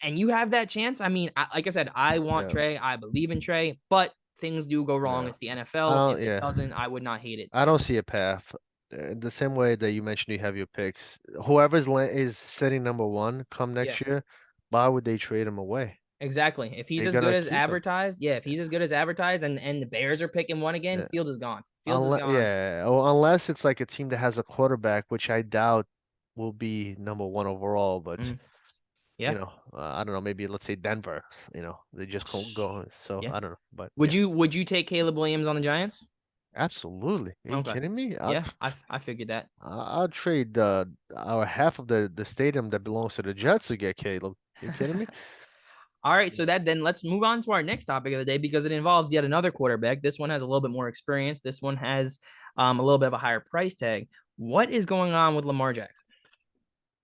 And you have that chance. I mean, like I said, I want Yeah. Trey. I believe in Trey, but things do go wrong. Yeah. It's the I NFL. If don't. it Yeah. doesn't, I would not hate it. I don't see a path. The same way that you mentioned you have your picks. Whoever's is sitting number one come Yeah. next year, why would they trade him away? Exactly. If he's They're as good gonna as keep him. advertised, yeah, if he's as good as advertised and the Bears are picking one again, Yeah. Field is gone. Fields is Unless, gone. yeah, or unless it's like a team that has a quarterback, which I doubt will be number one overall. But Mm, yeah. I don't know. Maybe let's say Denver. They just can't go. So Yeah. I don't know. But Would yeah, you take Caleb Williams on the Giants? absolutely. Are you Okay. kidding me? Yeah, I figured that. I'll trade our half of the stadium that belongs to the Jets to get Caleb. You kidding me? All right, so that then let's move on to our next topic of the day because it involves yet another quarterback. This one has a little bit more experience. This one has a little bit of a higher price tag. What is going on with Lamar Jackson?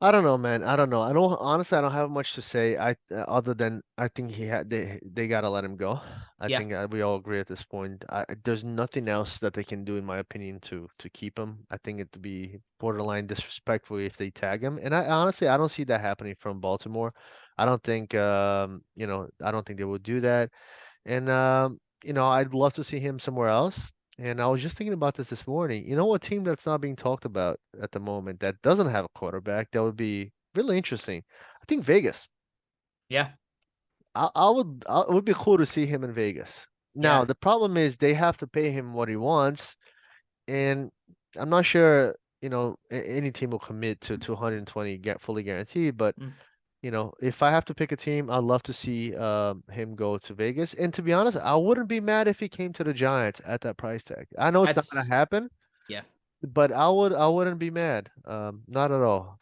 I don't know, man. I don't know. I don't honestly. I don't have much to say. Other than I think they gotta let him go. I Yeah, think we all agree at this point. There's nothing else that they can do, in my opinion, to keep him. I think it'd be borderline disrespectful if they tag him. And I honestly, I don't see that happening from Baltimore. I don't think I don't think they would do that. And I'd love to see him somewhere else. And I was just thinking about this morning. You know what team that's not being talked about at the moment that doesn't have a quarterback that would be really interesting? I think Vegas. yeah, It would be cool to see him in Vegas. Now, yeah. the problem is they have to pay him what he wants, and I'm not sure, any team will commit to 220 get fully guaranteed, but Mm. if I have to pick a team, I'd love to see him go to Vegas. And to be honest, I wouldn't be mad if he came to the Giants at that price tag. I know it's not gonna That's happen, yeah. but I wouldn't be mad. Not at all.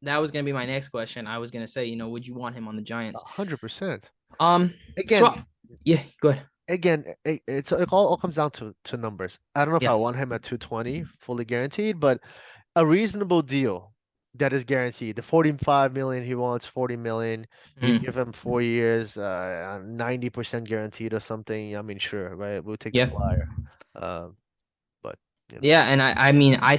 That was gonna be my next question. I was gonna say, would you want him on the A Giants? 100%. So Again, yeah, go ahead. it all comes down to numbers. I don't know if I Yeah. want him at 220 fully guaranteed, but a reasonable deal that is guaranteed. The 45 million he wants, 40 million. You Mm. give him 4 years, 90% guaranteed or something. I mean, sure, right? We'll take the Yeah. flyer. Uh, but you know, Yeah, and I mean, I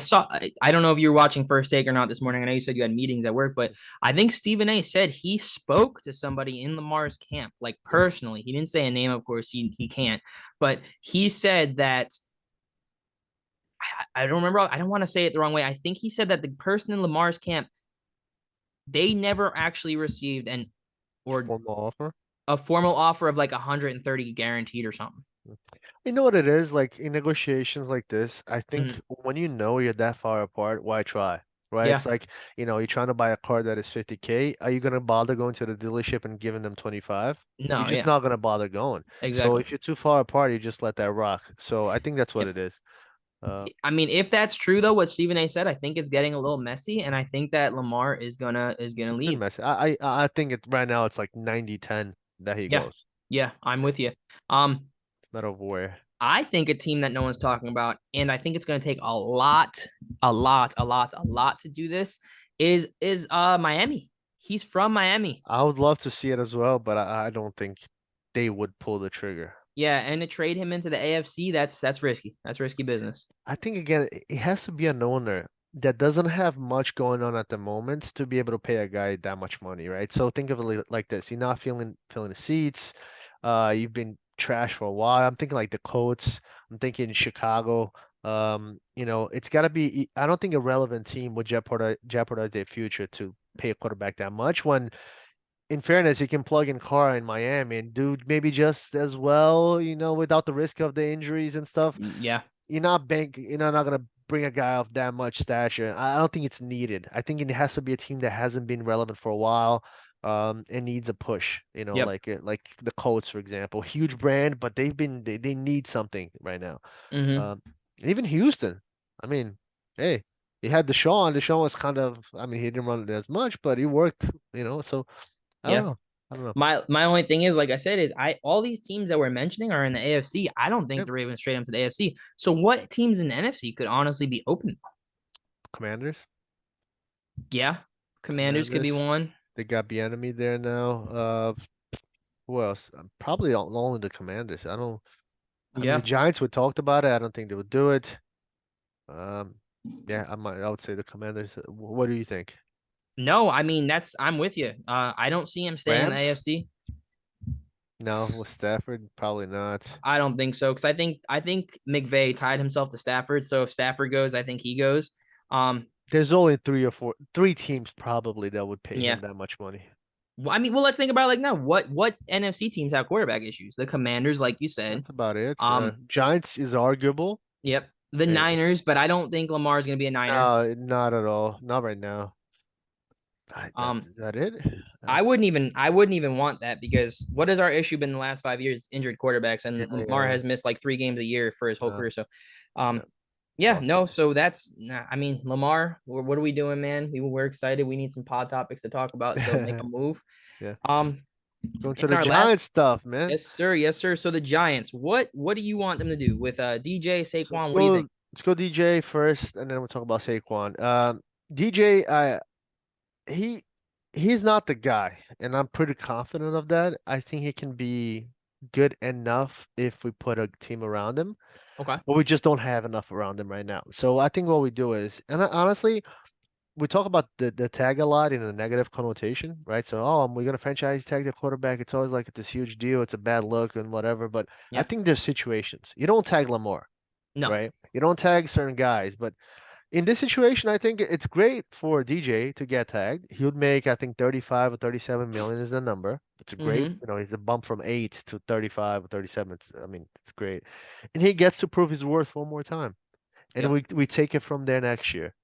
don't know if you were watching First Take or not this morning. I know you said you had meetings at work, but I think Stephen A said he spoke to somebody in Lamar's camp, like mm, personally. He didn't say a name, of course, he can't, but he said that I don't remember. I don't want to say it the wrong way. I think he said that the person in Lamar's camp, they never actually received an or formal offer. a formal offer of like 130 guaranteed or something. You know what it is? Like in negotiations like this, I think Mhm. when you know you're that far apart, why try? Right? Yeah. It's like, you're trying to buy a car that is 50K. Are you gonna bother going to the dealership and giving them 25? You're No. just Yeah. not gonna bother going. So Exactly. if you're too far apart, you just let that rock. So I think that's what Yep. it is. Uh, I mean, if that's true though, what Stephen A said, I think it's getting a little messy, and I think that Lamar is gonna it's been leave. messy. I think right now it's like 90-10 that he Yeah, goes. yeah, I'm with you. Um, Not over where. I think a team that no one's talking about, and I think it's gonna take a lot to do this is Miami. He's from Miami. I would love to see it as well, but I don't think they would pull the trigger. Yeah, and to trade him into the AFC, that's risky. That's risky business. I think again, it has to be an owner that doesn't have much going on at the moment to be able to pay a guy that much money, right? So think of it like this: you're not filling the seats. You've been trash for a while. I'm thinking like the Colts. I'm thinking Chicago. It's got to be. I don't think a relevant team would jeopardize their future to pay a quarterback that much. When, in fairness, you can plug in Carr in Miami and do maybe just as well, without the risk of the injuries and stuff. Yeah. You're not gonna bring a guy of that much stature. I don't think it's needed. I think it has to be a team that hasn't been relevant for a while, and needs a push. Yep. Like the Colts, for example, huge brand, but they need something right now. Mm-hmm. Um, and even Houston. I mean, hey, he had Deshaun. Deshaun was kind of, I mean, he didn't run it as much, but he worked. So I don't Yeah. know. I don't know. My only thing is, like I said, is I all these teams that we're mentioning are in the AFC. I don't think Yep. the Ravens straight up to the AFC. So what teams in the NFC could honestly be open? Commanders. Yeah, Commanders could be Commanders. one. They got the enemy there now. Who else? Probably only the Commanders. I mean, the Yeah. Giants would talked about it. I don't think they would do it. Um, yeah, I would say the Commanders. What do you think? No, I mean I'm with you. I don't see him staying in the Rams? AFC. No, with Stafford, probably not. I don't think so because I think McVay tied himself to Stafford. So if Stafford goes, I think he goes. Um, There's only three teams probably that would pay him yeah. that much money. I mean, well, let's think about it like now. What NFC teams have quarterback issues? The Commanders, like you said. That's about it. Um, Giants is arguable. yep. The Eh, Niners, but I don't think Lamar is going to be a Niner. no, not at all. Not right now. Um, Is that it? Uh, I wouldn't even want that because what has our issue been in the last 5 years? Injured quarterbacks, yeah, and Lamar yeah. has missed like 3 games a year for his whole Uh, career. So, yeah. yeah, Well, no. So that's nah, I mean, Lamar. What are we doing, man? We're excited. We need some pod topics to talk about. So make a move. yeah. Um, Going to in the our last, Giants stuff, man. yes, sir, yes, sir. So the Giants. What do you want them to do with DJ So let's Saquon? What do you go think? let's go DJ first, and then we'll talk about Saquon. DJ, he he's not the guy, and I'm pretty confident of that. I think he can be good enough if we put a team around him, Okay. but we just don't have enough around him right now. So I think what we do is, and honestly, we talk about the tag a lot in a negative connotation, right? So, oh, we're gonna franchise tag the quarterback. It's always like it's this huge deal. It's a bad look and whatever. But I Yeah. think there's situations. You don't tag Lamar, No. right? You don't tag certain guys, but in this situation, I think it's great for DJ to get tagged. He would make, I think, 35 or 37 million is the number. It's a great, Mm-hmm. he's a bump from 8 to 35 or 37. I mean, it's great. And he gets to prove his worth one more time. And Yep. we take it from there next year.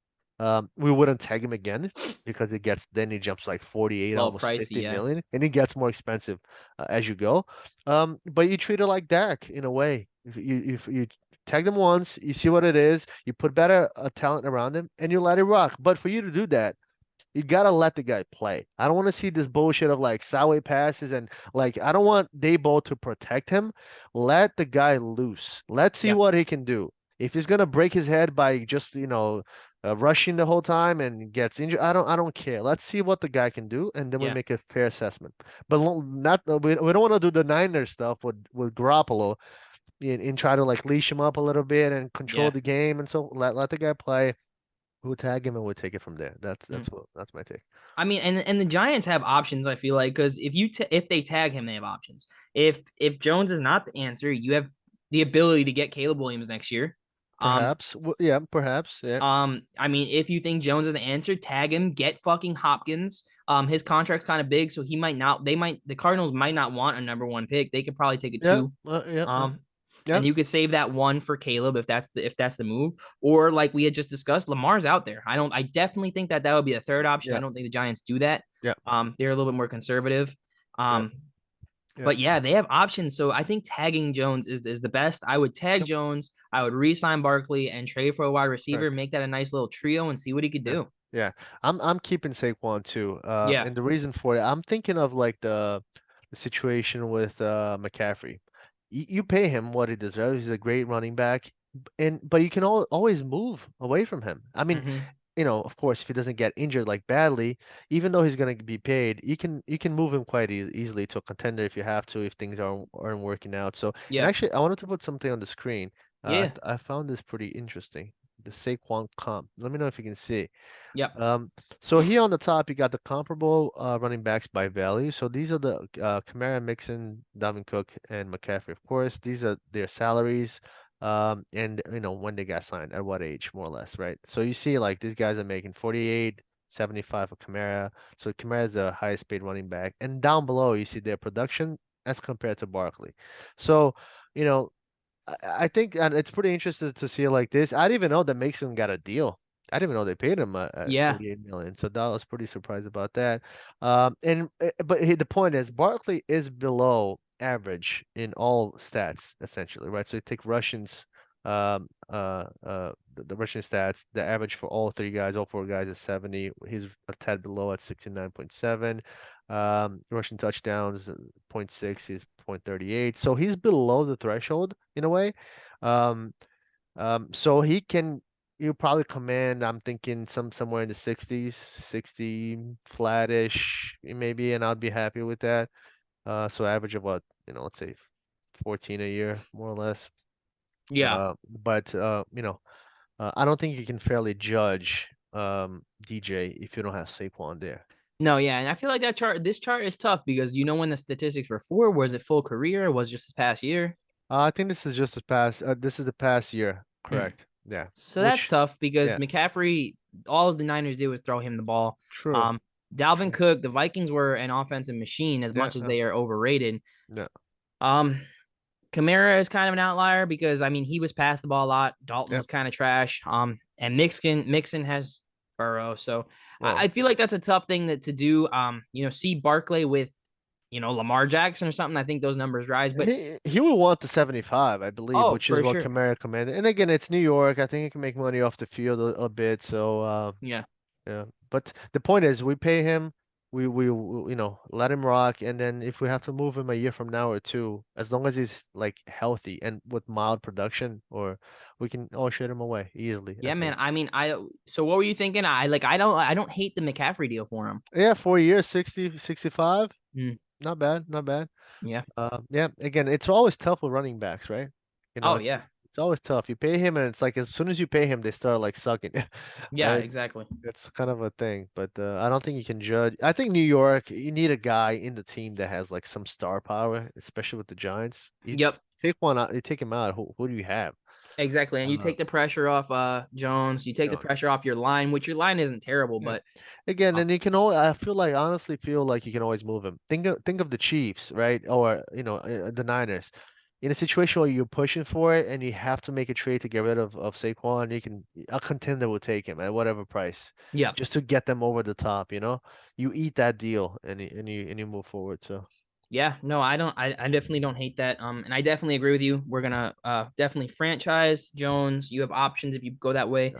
We wouldn't tag him again because then he jumps like 48, Little almost pricey, 50 yeah. million, and it gets more expensive as you go. But you treat it like Dak in a way. If you tag them once, you see what it is, you put better talent around him, and you let it rock. But for you to do that, you gotta let the guy play. I don't want to see this bullshit of like sideway passes and like I don't want Dayball to protect him. Let the guy loose. Let's see Yep. what he can do. If he's gonna break his head by just rushing the whole time and gets injured, I don't care. Let's see what the guy can do, and then we Yeah. make a fair assessment. But not we don't want to do the Niners stuff with Garoppolo and try to like leash him up a little bit and control Yeah. the game and so let the guy play. We'll tag him and we'll take it from there. That's Mm. that's my take. I mean, and the Giants have options. I feel like because if they tag him, they have options. If Jones is not the answer, you have the ability to get Caleb Williams next year. Um, Perhaps. Yeah, perhaps. Yeah. I mean, if you think Jones is the answer, tag him. Get fucking Hopkins. His contract's kind of big, so he might not. The Cardinals might not want a number one pick. They could probably take a Yeah. two. Yeah. Um, Yeah. and you could save that one for Caleb if that's the move. Or like we had just discussed, Lamar's out there. I definitely think that would be a third option. I Yeah. don't think the Giants do that. Yeah. They're a little bit more conservative. Yeah. Um, Yeah. but yeah, they have options. So I think tagging Jones is the best. I would tag Yep. Jones. I would re-sign Barkley and trade for a wide receiver, Correct. make that a nice little trio and see what he could Yeah. do. Yeah. I'm keeping Saquon too. Yeah. And the reason for it, I'm thinking of like the situation with McCaffrey. You pay him what he deserves. He's a great running back, but you can always move away from him. I mean, Mm-hmm. of course, if he doesn't get injured like badly, even though he's going to be paid, you can move him quite easily to a contender if you have to, if things aren't working out. So, and Yeah. actually, I wanted to put something on the screen. Yeah. I found this pretty interesting. The Saquon comp. Let me know if you can see. Yep. Um, so here on the top, you got the comparable running backs by value. So these are the Kamara, Mixon, Dalvin Cook, and McCaffrey. Of course, these are their salaries, and when they got signed, at what age, more or less, right? So you see, like these guys are making 48, 75 for Kamara. So Kamara is the highest paid running back, and down below you see their production as compared to Barkley. So, you know, I think and it's pretty interesting to see like this. I didn't even know that Mason got a deal. I didn't even know they paid him at Yeah. 48 million. So that was pretty surprised about that. But the point is Barkley is below average in all stats essentially, right? So you take Russians, the Russian stats, the average for all three guys, all four guys is 70. He's a tad below at 69.7. Rushing touchdowns, zero point 0.6 is 0.38. So he's below the threshold in a way. Um, so he'll probably command, I'm thinking somewhere in the 60s, 60 flattish maybe, and I'd be happy with that. So average of what, let's say 14 a year, more or less. Yeah. But I don't think you can fairly judge DJ if you don't have Saquon there. No, yeah, and I feel like this chart is tough because you know when the statistics were for, was it full career? Was it just this past year? I think this is the past year, Mm. correct? Yeah. So that's Which, tough because yeah, McCaffrey, all the Niners did was throw him the ball. true, Um, Dalvin true. Cook, the Vikings were an offensive machine as Yeah, much as they are overrated. yeah, Um, Kamara is kind of an outlier because I mean he was passed the ball a lot. Dalton yeah. was kind of trash. And Mixon has Burrow, so I Well, feel like that's a tough thing to do. See Barkley with Lamar Jackson or something. I think those numbers rise, but he will want the 75, I believe, oh, which is for what sure, Kamara commanded. And again, it's New York. I think he can make money off the field a bit. So, yeah, yeah. But the point is, we pay him. let him rock, and then if we have to move him a year from now or two, as long as he's like healthy and with mild production, or we can all shut him away easily, I Yeah, man. think. I mean, so what were you thinking? I don't hate the McCaffrey deal for him. Yeah, 4 years, 60, 65. Mm, Not bad, not bad. yeah. Yeah, again, it's always tough with running backs, right? You know, Oh it's, yeah. it's always tough. You pay him, and it's like as soon as you pay him, they start like sucking, Yeah, right? exactly. It's kind of a thing, but I don't think you can judge. I think New York, you need a guy in the team that has like some star power, especially with the Giants. You Yep. take one out, you take him out. Who do you have? Exactly. And you Uh, take the pressure off Jones, you take the Jones. pressure off your line, which your line isn't terrible, Yeah. but Again, uh, and you can always, I feel like, honestly feel like you can always move him. Think of the Chiefs, right? Or, the Niners. In a situation where you're pushing for it and you have to make a trade to get rid of Saquon, a contender will take him at whatever price, yeah. just to get them over the top, you know? You eat that deal and you move forward. So Yeah, no, I definitely don't hate that. And I definitely agree with you. We're gonna definitely franchise Jones. You have options if you go that way. yeah,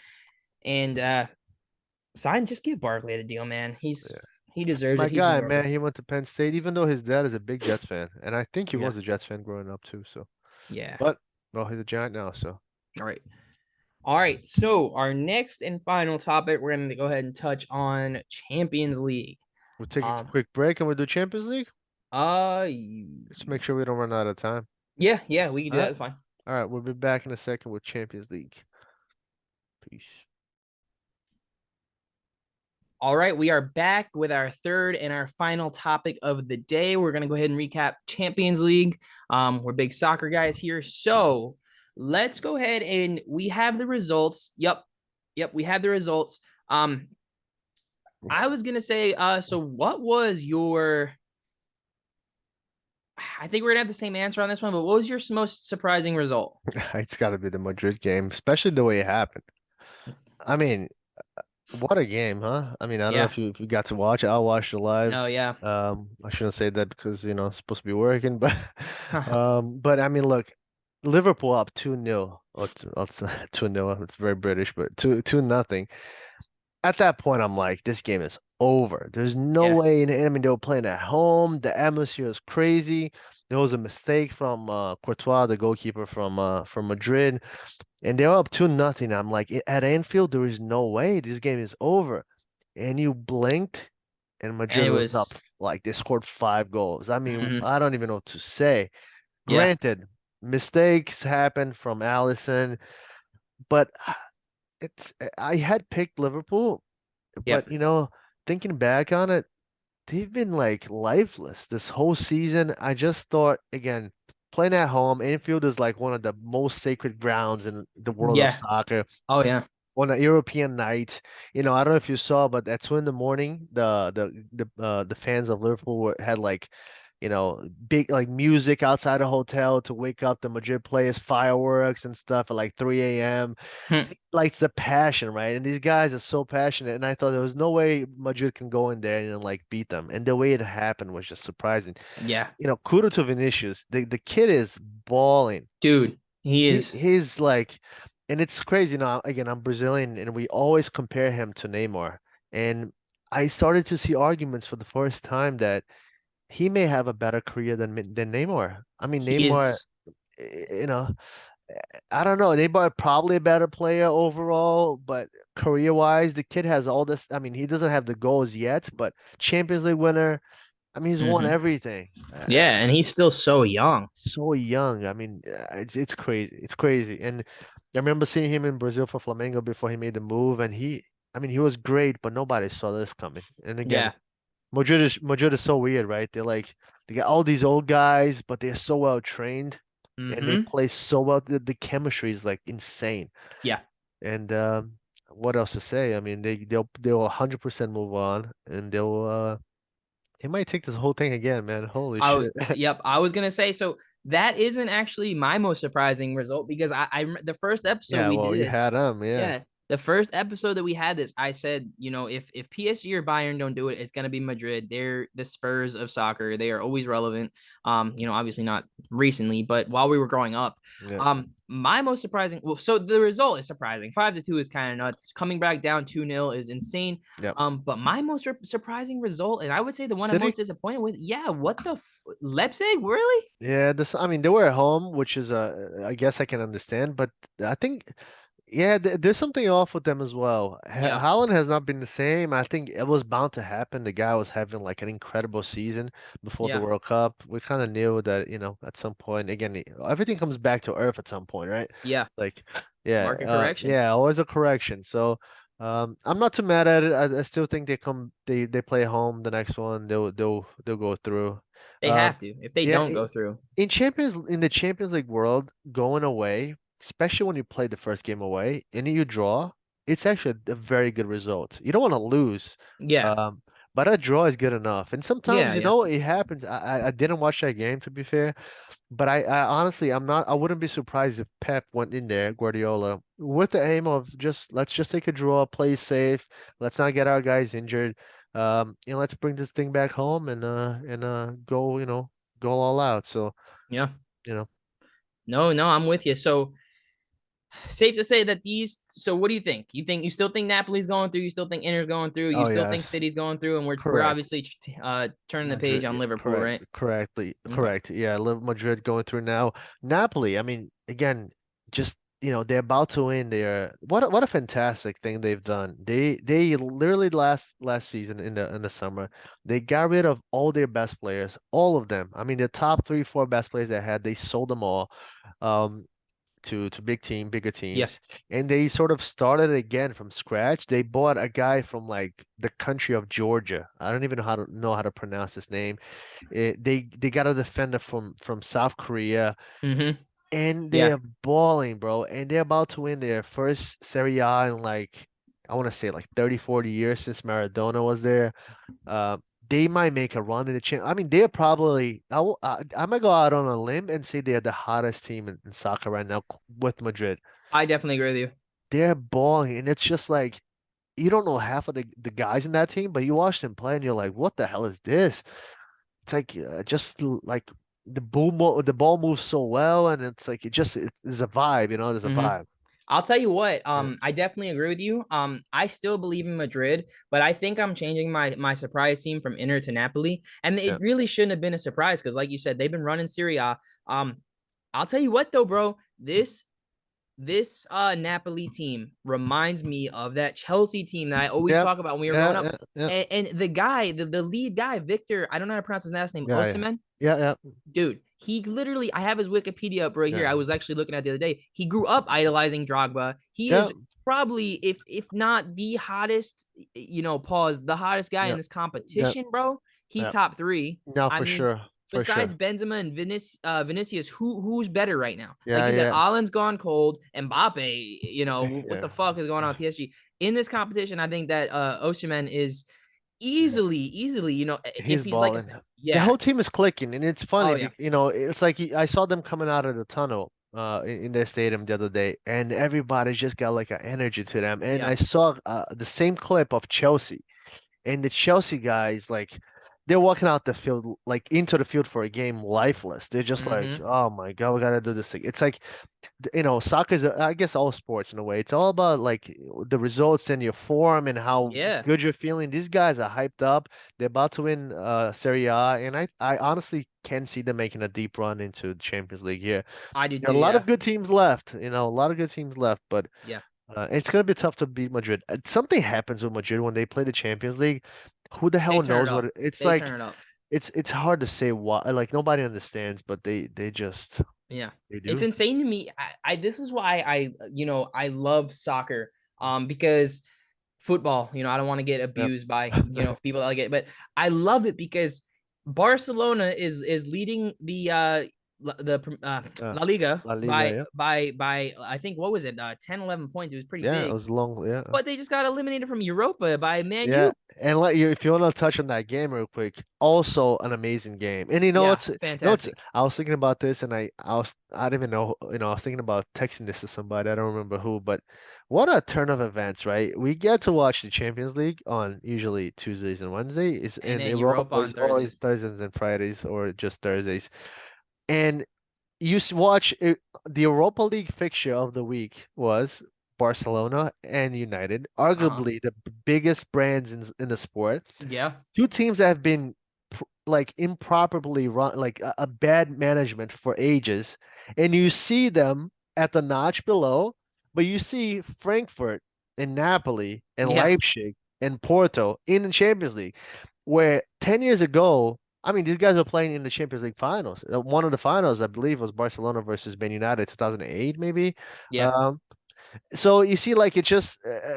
And just give Barkley the deal, man. yeah. He It's deserves my it. He's guy, more of a man. He went to Penn State, even though his dad is a big Jets fan. And I think he yeah. was a Jets fan growing up too, so Yeah. but well, he's a Giant now, so All right. All right. So our next and final topic, we're gonna go ahead and touch on Champions League. we'll take a Um quick break and we'll do Champions League. uh Just make sure we don't run out of time. yeah, we can do All that. right. It's fine. All right. We'll be back in a second with Champions League. Peace. All right, we are back with our third and our final topic of the day. We're going to go ahead and recap Champions League. We're big soccer guys here. So let's go ahead and we have the results. Yep, we have the results. I was going to say, so what was your, I think we're going to have the same answer on this one, but what was your most surprising result? It's got to be the Madrid game, especially the way it happened. I mean, what a game, huh? I mean, I don't know Yeah, if you got to watch it. I watched it live. no, yeah. I shouldn't say that because, I'm supposed to be working, but but I mean, look, Liverpool up 2-0. Oh, it's 2-0. It's very British, but 2-0. At that point, I'm like, this game is over. There's no Yeah, way. I mean, they were playing at home. The atmosphere was crazy. There was a mistake from Courtois, the goalkeeper from Madrid, and they were up 2-0. I'm like, at Anfield, there is no way this game is over. And you blinked, and and Madrid it was up. was, Like they scored 5 goals. I mean, mhm, I don't even know what to say. yeah, Granted, mistakes happen from Allison, but I had picked Liverpool, yep, but thinking back on it, they've been like lifeless this whole season. I just thought again, playing at home, Anfield is like one of the most sacred grounds in the world of yeah, soccer. oh yeah, On a European night, I don't know if you saw, but at 2 in the morning, the fans of Liverpool had like, big like music outside the hotel to wake up the Madrid players, fireworks and stuff at like 3 a.m. hmm, Like the passion, right? And these guys are so passionate, and I thought there was no way Madrid can go in there and like beat them. And the way it happened was just surprising. yeah, Kudos to Vinicius. The kid is balling. dude, he is, He's like, and it's crazy. Again, I'm Brazilian, and we always compare him to Neymar. And I started to see arguments for the first time that he may have a better career than Neymar. I mean, he Neymar, is, you know. I don't know. They probably a better player overall, but career-wise, the kid has all this. I mean, he doesn't have the goals yet, but Champions League winner. I mean, he's won hmm, everything. yeah, and he's still so young. So young. I mean, it's crazy. It's crazy. And I remember seeing him in Brazil for Flamengo before he made the move, and I mean, he was great, but nobody saw this coming. And again, Yeah, Madrid is so weird, right? They got all these old guys, but they're so well trained and they hmm, play so well. The chemistry is like insane. yeah. And what else to say? I mean, they'll 100% move on, and they might take this whole thing again, man. Holy shit. Yep, I was gonna say so. That isn't actually my most surprising result because the first episode Yeah, we well, did you had this, them, yeah. yeah, the first episode that we had this, I said, if PSG or Bayern don't do it, it's gonna be Madrid. They're the Spurs of soccer. They are always relevant. Obviously not recently, but while we were growing up. Yeah. My most surprising, well, so the result is surprising. 5-2 is kind of nuts. Coming back down 2-0 is insane. Yep. But my most surprising result, and I would say the one I'm City. most disappointed with, yeah, what the Leipzig, really? Yeah, I mean, they were at home, which is I guess I can understand, but I think yeah, there's something off with them as well. Yeah, Haaland has not been the same. I think it was bound to happen. The guy was having like an incredible season before the yeah, World Cup. We kind of knew that, at some point, again, everything comes back to earth at some point, right? yeah. Like, yeah, Market correction. yeah, always a correction. So, I'm not too mad at it. I still think they play home the next one. They'll go through. They Um, have to. If they yeah, don't go through, in the Champions League world, going away, especially when you play the first game away and you draw, it's actually a very good result. You don't want to lose, yeah, um, but a draw is good enough. And sometimes, yeah, yeah, it happens. I didn't watch that game to be fair, but I honestly I wouldn't be surprised if Pep went in there, Guardiola, with the aim of let's just take a draw, play safe, let's not get our guys injured. Let's bring this thing back home and go, go all out. So, yeah. you know. No, no, I'm with you. So safe to say that these. So what do you think? You still think Napoli's going through? You still think Inter's going through? You Oh still think yes, City's going through? And we're correct. obviously turning the page Madrid, on yeah, Liverpool, right? Okay. correct. Yeah, Madrid going through now. Napoli, I mean, again, just they're about to win. They're what a fantastic thing they've done. They literally last season in the summer, they got rid of all their best players, all of them. I mean, the top three, four best players they had, they sold them all. Um, to bigger Yeah. teams, and they sort of started again from scratch. They bought a guy from like the country of Georgia. I don't even know how to pronounce his name. They got a defender from South Korea, Mm-hmm. and Yeah. they're balling, bro. And they're about to win their first Serie A in like I want to say like 30, 40 years since Maradona was there. Uh, they might make a run in the champ. I mean, they're probably. I might go out on a limb and say they're the hottest team in soccer right now with Madrid. I definitely agree with you. They're balling, and it's just like you don't know half of the guys in that team, but you watch them play, and you're like, what the hell is this? It's like like the ball moves so well, and it's like there's a vibe, there's a Mm-hmm. vibe. I'll tell you what, Yeah, I definitely agree with you. I still believe in Madrid, but I think I'm changing my surprise team from Inter to Napoli. And it yeah, really shouldn't have been a surprise because, like you said, they've been running Serie A. I'll tell you what though, bro, this Napoli team reminds me of that Chelsea team that I always yeah, talk about when we were growing yeah, up. yeah, yeah, And the guy, the lead guy, Victor, I don't know how to pronounce his last name, yeah, yeah, Osimhen. yeah, yeah, Dude, he literally, I have his Wikipedia up right here. yeah, I was actually looking at the other day. He grew up idolizing Drogba. He yeah, is probably, if not the hottest, pause, the hottest guy in yeah, this yeah, competition, bro. He's yeah. top three. No, I for mean, sure, for sure. besides Benzema and Vinicius, who's better right now? Like Yeah, you said, yeah, Alan's gone cold. Mbappe, what yeah, the fuck is going on with PSG in this competition? I think that Osimhen is yeah. easily, if He's he's like I balling. said, The yeah, whole team is clicking, and it's oh funny yeah, because it's like I saw them coming out of the tunnel in their stadium the other day, and everybody's just got like an energy to them. And yeah, I saw the same clip of Chelsea, and the Chelsea guys like they're walking out the field like into the field for a game lifeless. They're just like, mm-hmm. oh my God, we gotta do this thing. It's like soccer is, I guess, all sports in a way. It's all about like the results and your form and how Yeah, good you're feeling. These guys are hyped up. They're about to win Serie A, and I honestly can see them making a deep run into the Champions League here. I do There too. are a lot Yeah, of good teams left, a lot of good teams left, but yeah. it's gonna be tough to beat Madrid. Something happens with Madrid when they play the Champions League. Who the They hell turn it knows up. it's They like? turn it up. It's hard to say why. Like nobody understands, but they just Yeah, they it's do. insane to me. I this is why I love soccer. Because football, I don't want to get Yep. abused by people that like it, but I love it because Barcelona is leading the La Liga La Liga, by yeah. I think what was it 10 11 points. It was pretty Yeah, it big, was long. Yeah. but they just got eliminated from Europa by Man Yeah, U. and let you if you want to touch on that game real quick, also an amazing game. And Yeah, what's fantastic. I was thinking about this and I didn't even know, I was thinking about texting this to somebody, I don't remember who, but what a turn of events, right? We get to watch the Champions League on usually Tuesdays and Wednesdays, And in then Europa Europa on is always Thursdays. Thursdays and Fridays or just Thursdays. And watch it, the Europa League fixture of the week was Barcelona and United, Uh-huh. arguably the biggest brands in the sport. Yeah. Two teams that have been like improperly run, like a bad management for ages, and you see them at the notch below, but you see Frankfurt and Napoli and Yeah. Leipzig and Porto in the Champions League, where 10 years ago, I mean, these guys were playing in the Champions League finals. One of the finals, I believe, was Barcelona versus Man United, 2008, maybe. Yeah. Um, so you see, like it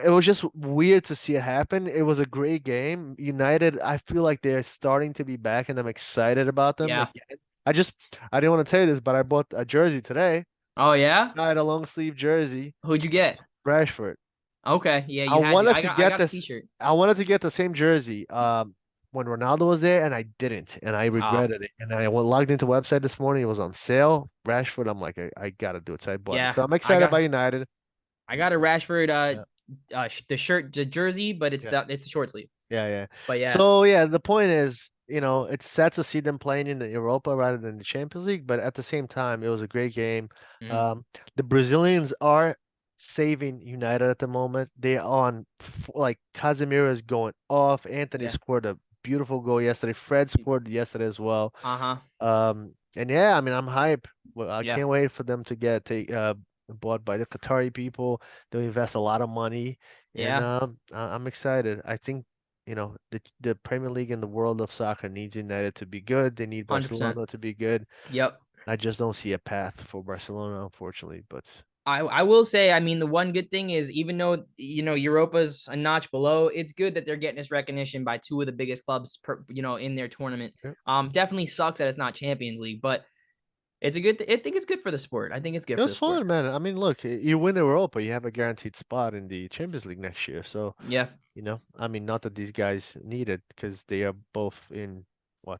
was just weird to see it happen. It was a great game. United, I feel like they're starting to be back, and I'm excited about them Yeah. again. I just, I didn't want to tell you this, but I bought a jersey today. Oh yeah. I had a long sleeve jersey, Who'd you get? Rashford. Okay. Yeah, I you had to. wanted to I get got a this. t-shirt. I wanted to get the same jersey when Ronaldo was there, and I didn't, and I Oh, regretted it. And I went logged into the website this morning. It was on sale. Rashford. I'm like, I gotta do it, so I bought it. yeah. So I'm excited by United. I got a Rashford Yeah, the shirt, the jersey, but yeah. it's the short sleeve. Yeah, yeah. But yeah. So yeah, the point is, it's sad to see them playing in the Europa rather than the Champions League, but at the same time, it was a great game. Mhm. Um, the Brazilians are saving United at the moment. They are on like Casemiro is going off. Anthony Yeah. scored a beautiful goal yesterday. Fred scored yesterday as well. Uh-huh. And yeah, I mean, I'm hype. Well, I Yeah. can't wait for them to get bought by the Qatari people. They'll invest a lot of money, and Yeah. I'm excited. I think the Premier League and the world of soccer needs United to be good. They need 100%. Barcelona to be good. Yep. I just don't see a path for Barcelona, unfortunately. But I will say, I mean, the one good thing is even though Europa's a notch below, it's good that they're getting this recognition by two of the biggest clubs in their tournament. yeah, Definitely sucks that it's not Champions League, but it's a good I think it's good for the sport. I think it's good it for was the sport. fun, man. I mean, look, you win the Europa, you have a guaranteed spot in the Champions League next year. So Yeah. I mean, not that these guys need it because they are both in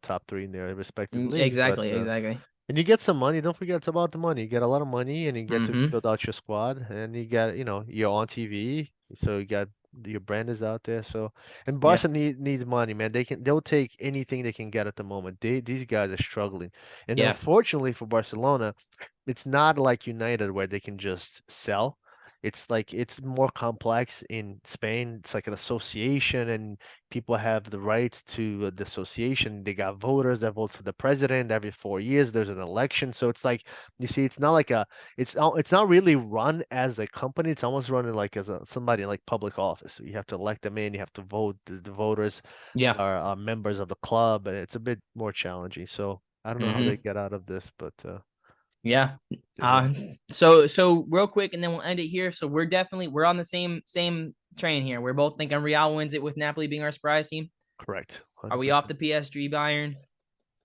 top three in their respective leagues, but Exactly, exactly. and you get some money. Don't forget it's about the money. You get a lot of money, and you get to Mm-hmm. build out your squad, and you get, you're on TV, so you got your brand is out there. So, and Yeah. Barca needs money, man. They'll take anything they can get at the moment. These guys are struggling, and Yeah. unfortunately for Barcelona, it's not like United where they can just sell. It's like it's more complex in Spain. It's like an association, and people have the rights to the association. They got voters that vote for the president every 4 years. There's an election, so it's like you see, it's not like it's not really run as a company. It's almost running like as somebody in like public office. So you have to elect them in. You have to vote. The voters Yeah. are members of the club, and it's a bit more challenging. So I don't know how they Mm-hmm. get out of this, but Yeah. yeah. So real quick, and then we'll end it here. So we're on the same train here. We're both thinking Real wins it with Napoli being our surprise team. Correct. Are we off 100%. the PSG Bayern?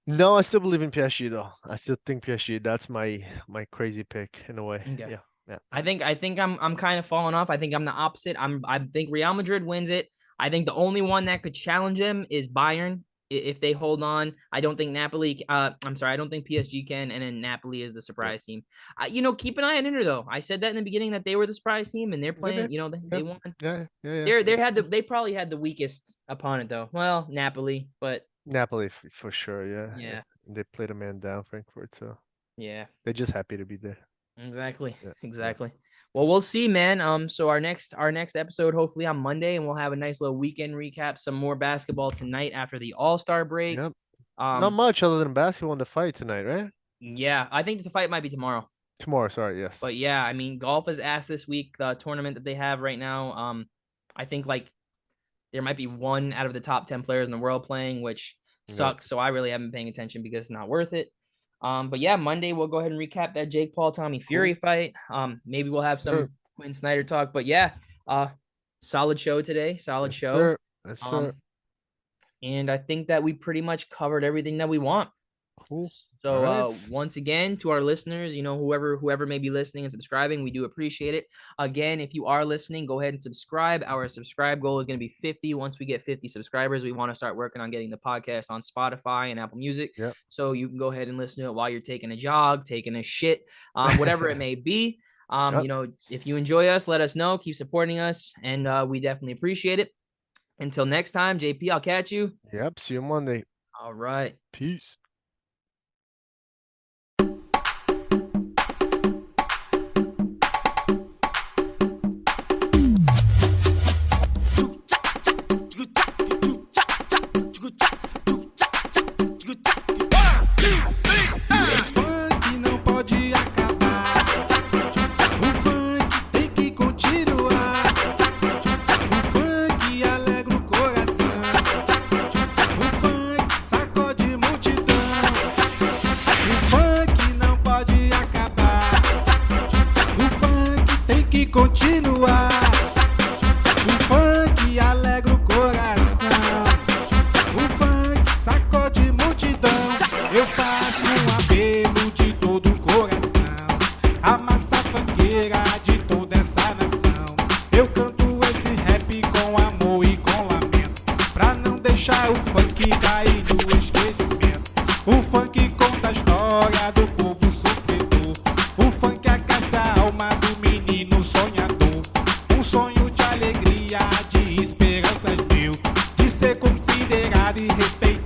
No, I still believe in PSG though. I still think PSG. That's my crazy pick in a way. Okay. Yeah. Yeah. I think I'm kind of falling off. I think I'm the opposite. I think Real Madrid wins it. I think the only one that could challenge them is Bayern if they hold on. I don't think Napoli. I'm sorry. I don't think PSG can. And then Napoli is the Yeah. surprise team. Keep an eye on Inter though. I said that in the beginning that they were the surprise team and they're They playing. did. They Yeah. won. Yeah. Yeah. Yeah. They probably had the weakest opponent though. Well, Napoli, but Napoli for sure. Yeah. Yeah. yeah, They played a man down, Frankfurt. So yeah. they're just happy to be there. Exactly. Yeah. Yeah. Exactly. Well, we'll see, man. So our next episode, hopefully on Monday, and we'll have a nice little weekend recap, some more basketball tonight after the All-Star break. Yep. Not Um, much other than basketball in the fight tonight, right? yeah, I think the fight might be tomorrow. Tomorrow. Sorry. Yes. But yeah, I mean, golf is asked this week, the tournament that they have right now. I think like there might be one out of the top 10 players in the world playing, which Yeah. sucks. So I really haven't been paying attention because it's not worth it. But yeah, Monday we'll go ahead and recap that Jake Paul Tommy Cool. Fury fight. Maybe we'll have Sir. some Quinn Snyder talk. But yeah, solid show today. Solid Yes, show. sir. Yes, sir. Um, and I think that we pretty much covered everything that we want. Cool. So All right. once again, to our listeners, whoever may be listening and subscribing, we do appreciate it. Again, if you are listening, go ahead and subscribe. Our subscribe goal is going to be 50. Once we get 50 subscribers, we want to start working on getting the podcast on Spotify and Apple Music. Yep. So you can go ahead and listen to it while you're taking a jog, taking a shit, whatever it may be. Yep. If you enjoy us, let us know. Keep supporting us, and we definitely appreciate it. Until next time, JP, I'll catch you. Yep. See you Monday. All right. Peace. Continuar. O funk alegra o coração. O funk sacode multidão. Eu faço um apelo de todo o coração. A massa funkeira de toda essa nação. Eu canto esse rap com amor e com lamento, pra não deixar o funk cair no esquecimento. O funk conta a história do povo sofredor. O funk aquece a alma do menino sonhador. Um sonho de alegria, de esperanças mil, de ser considerado e respeitado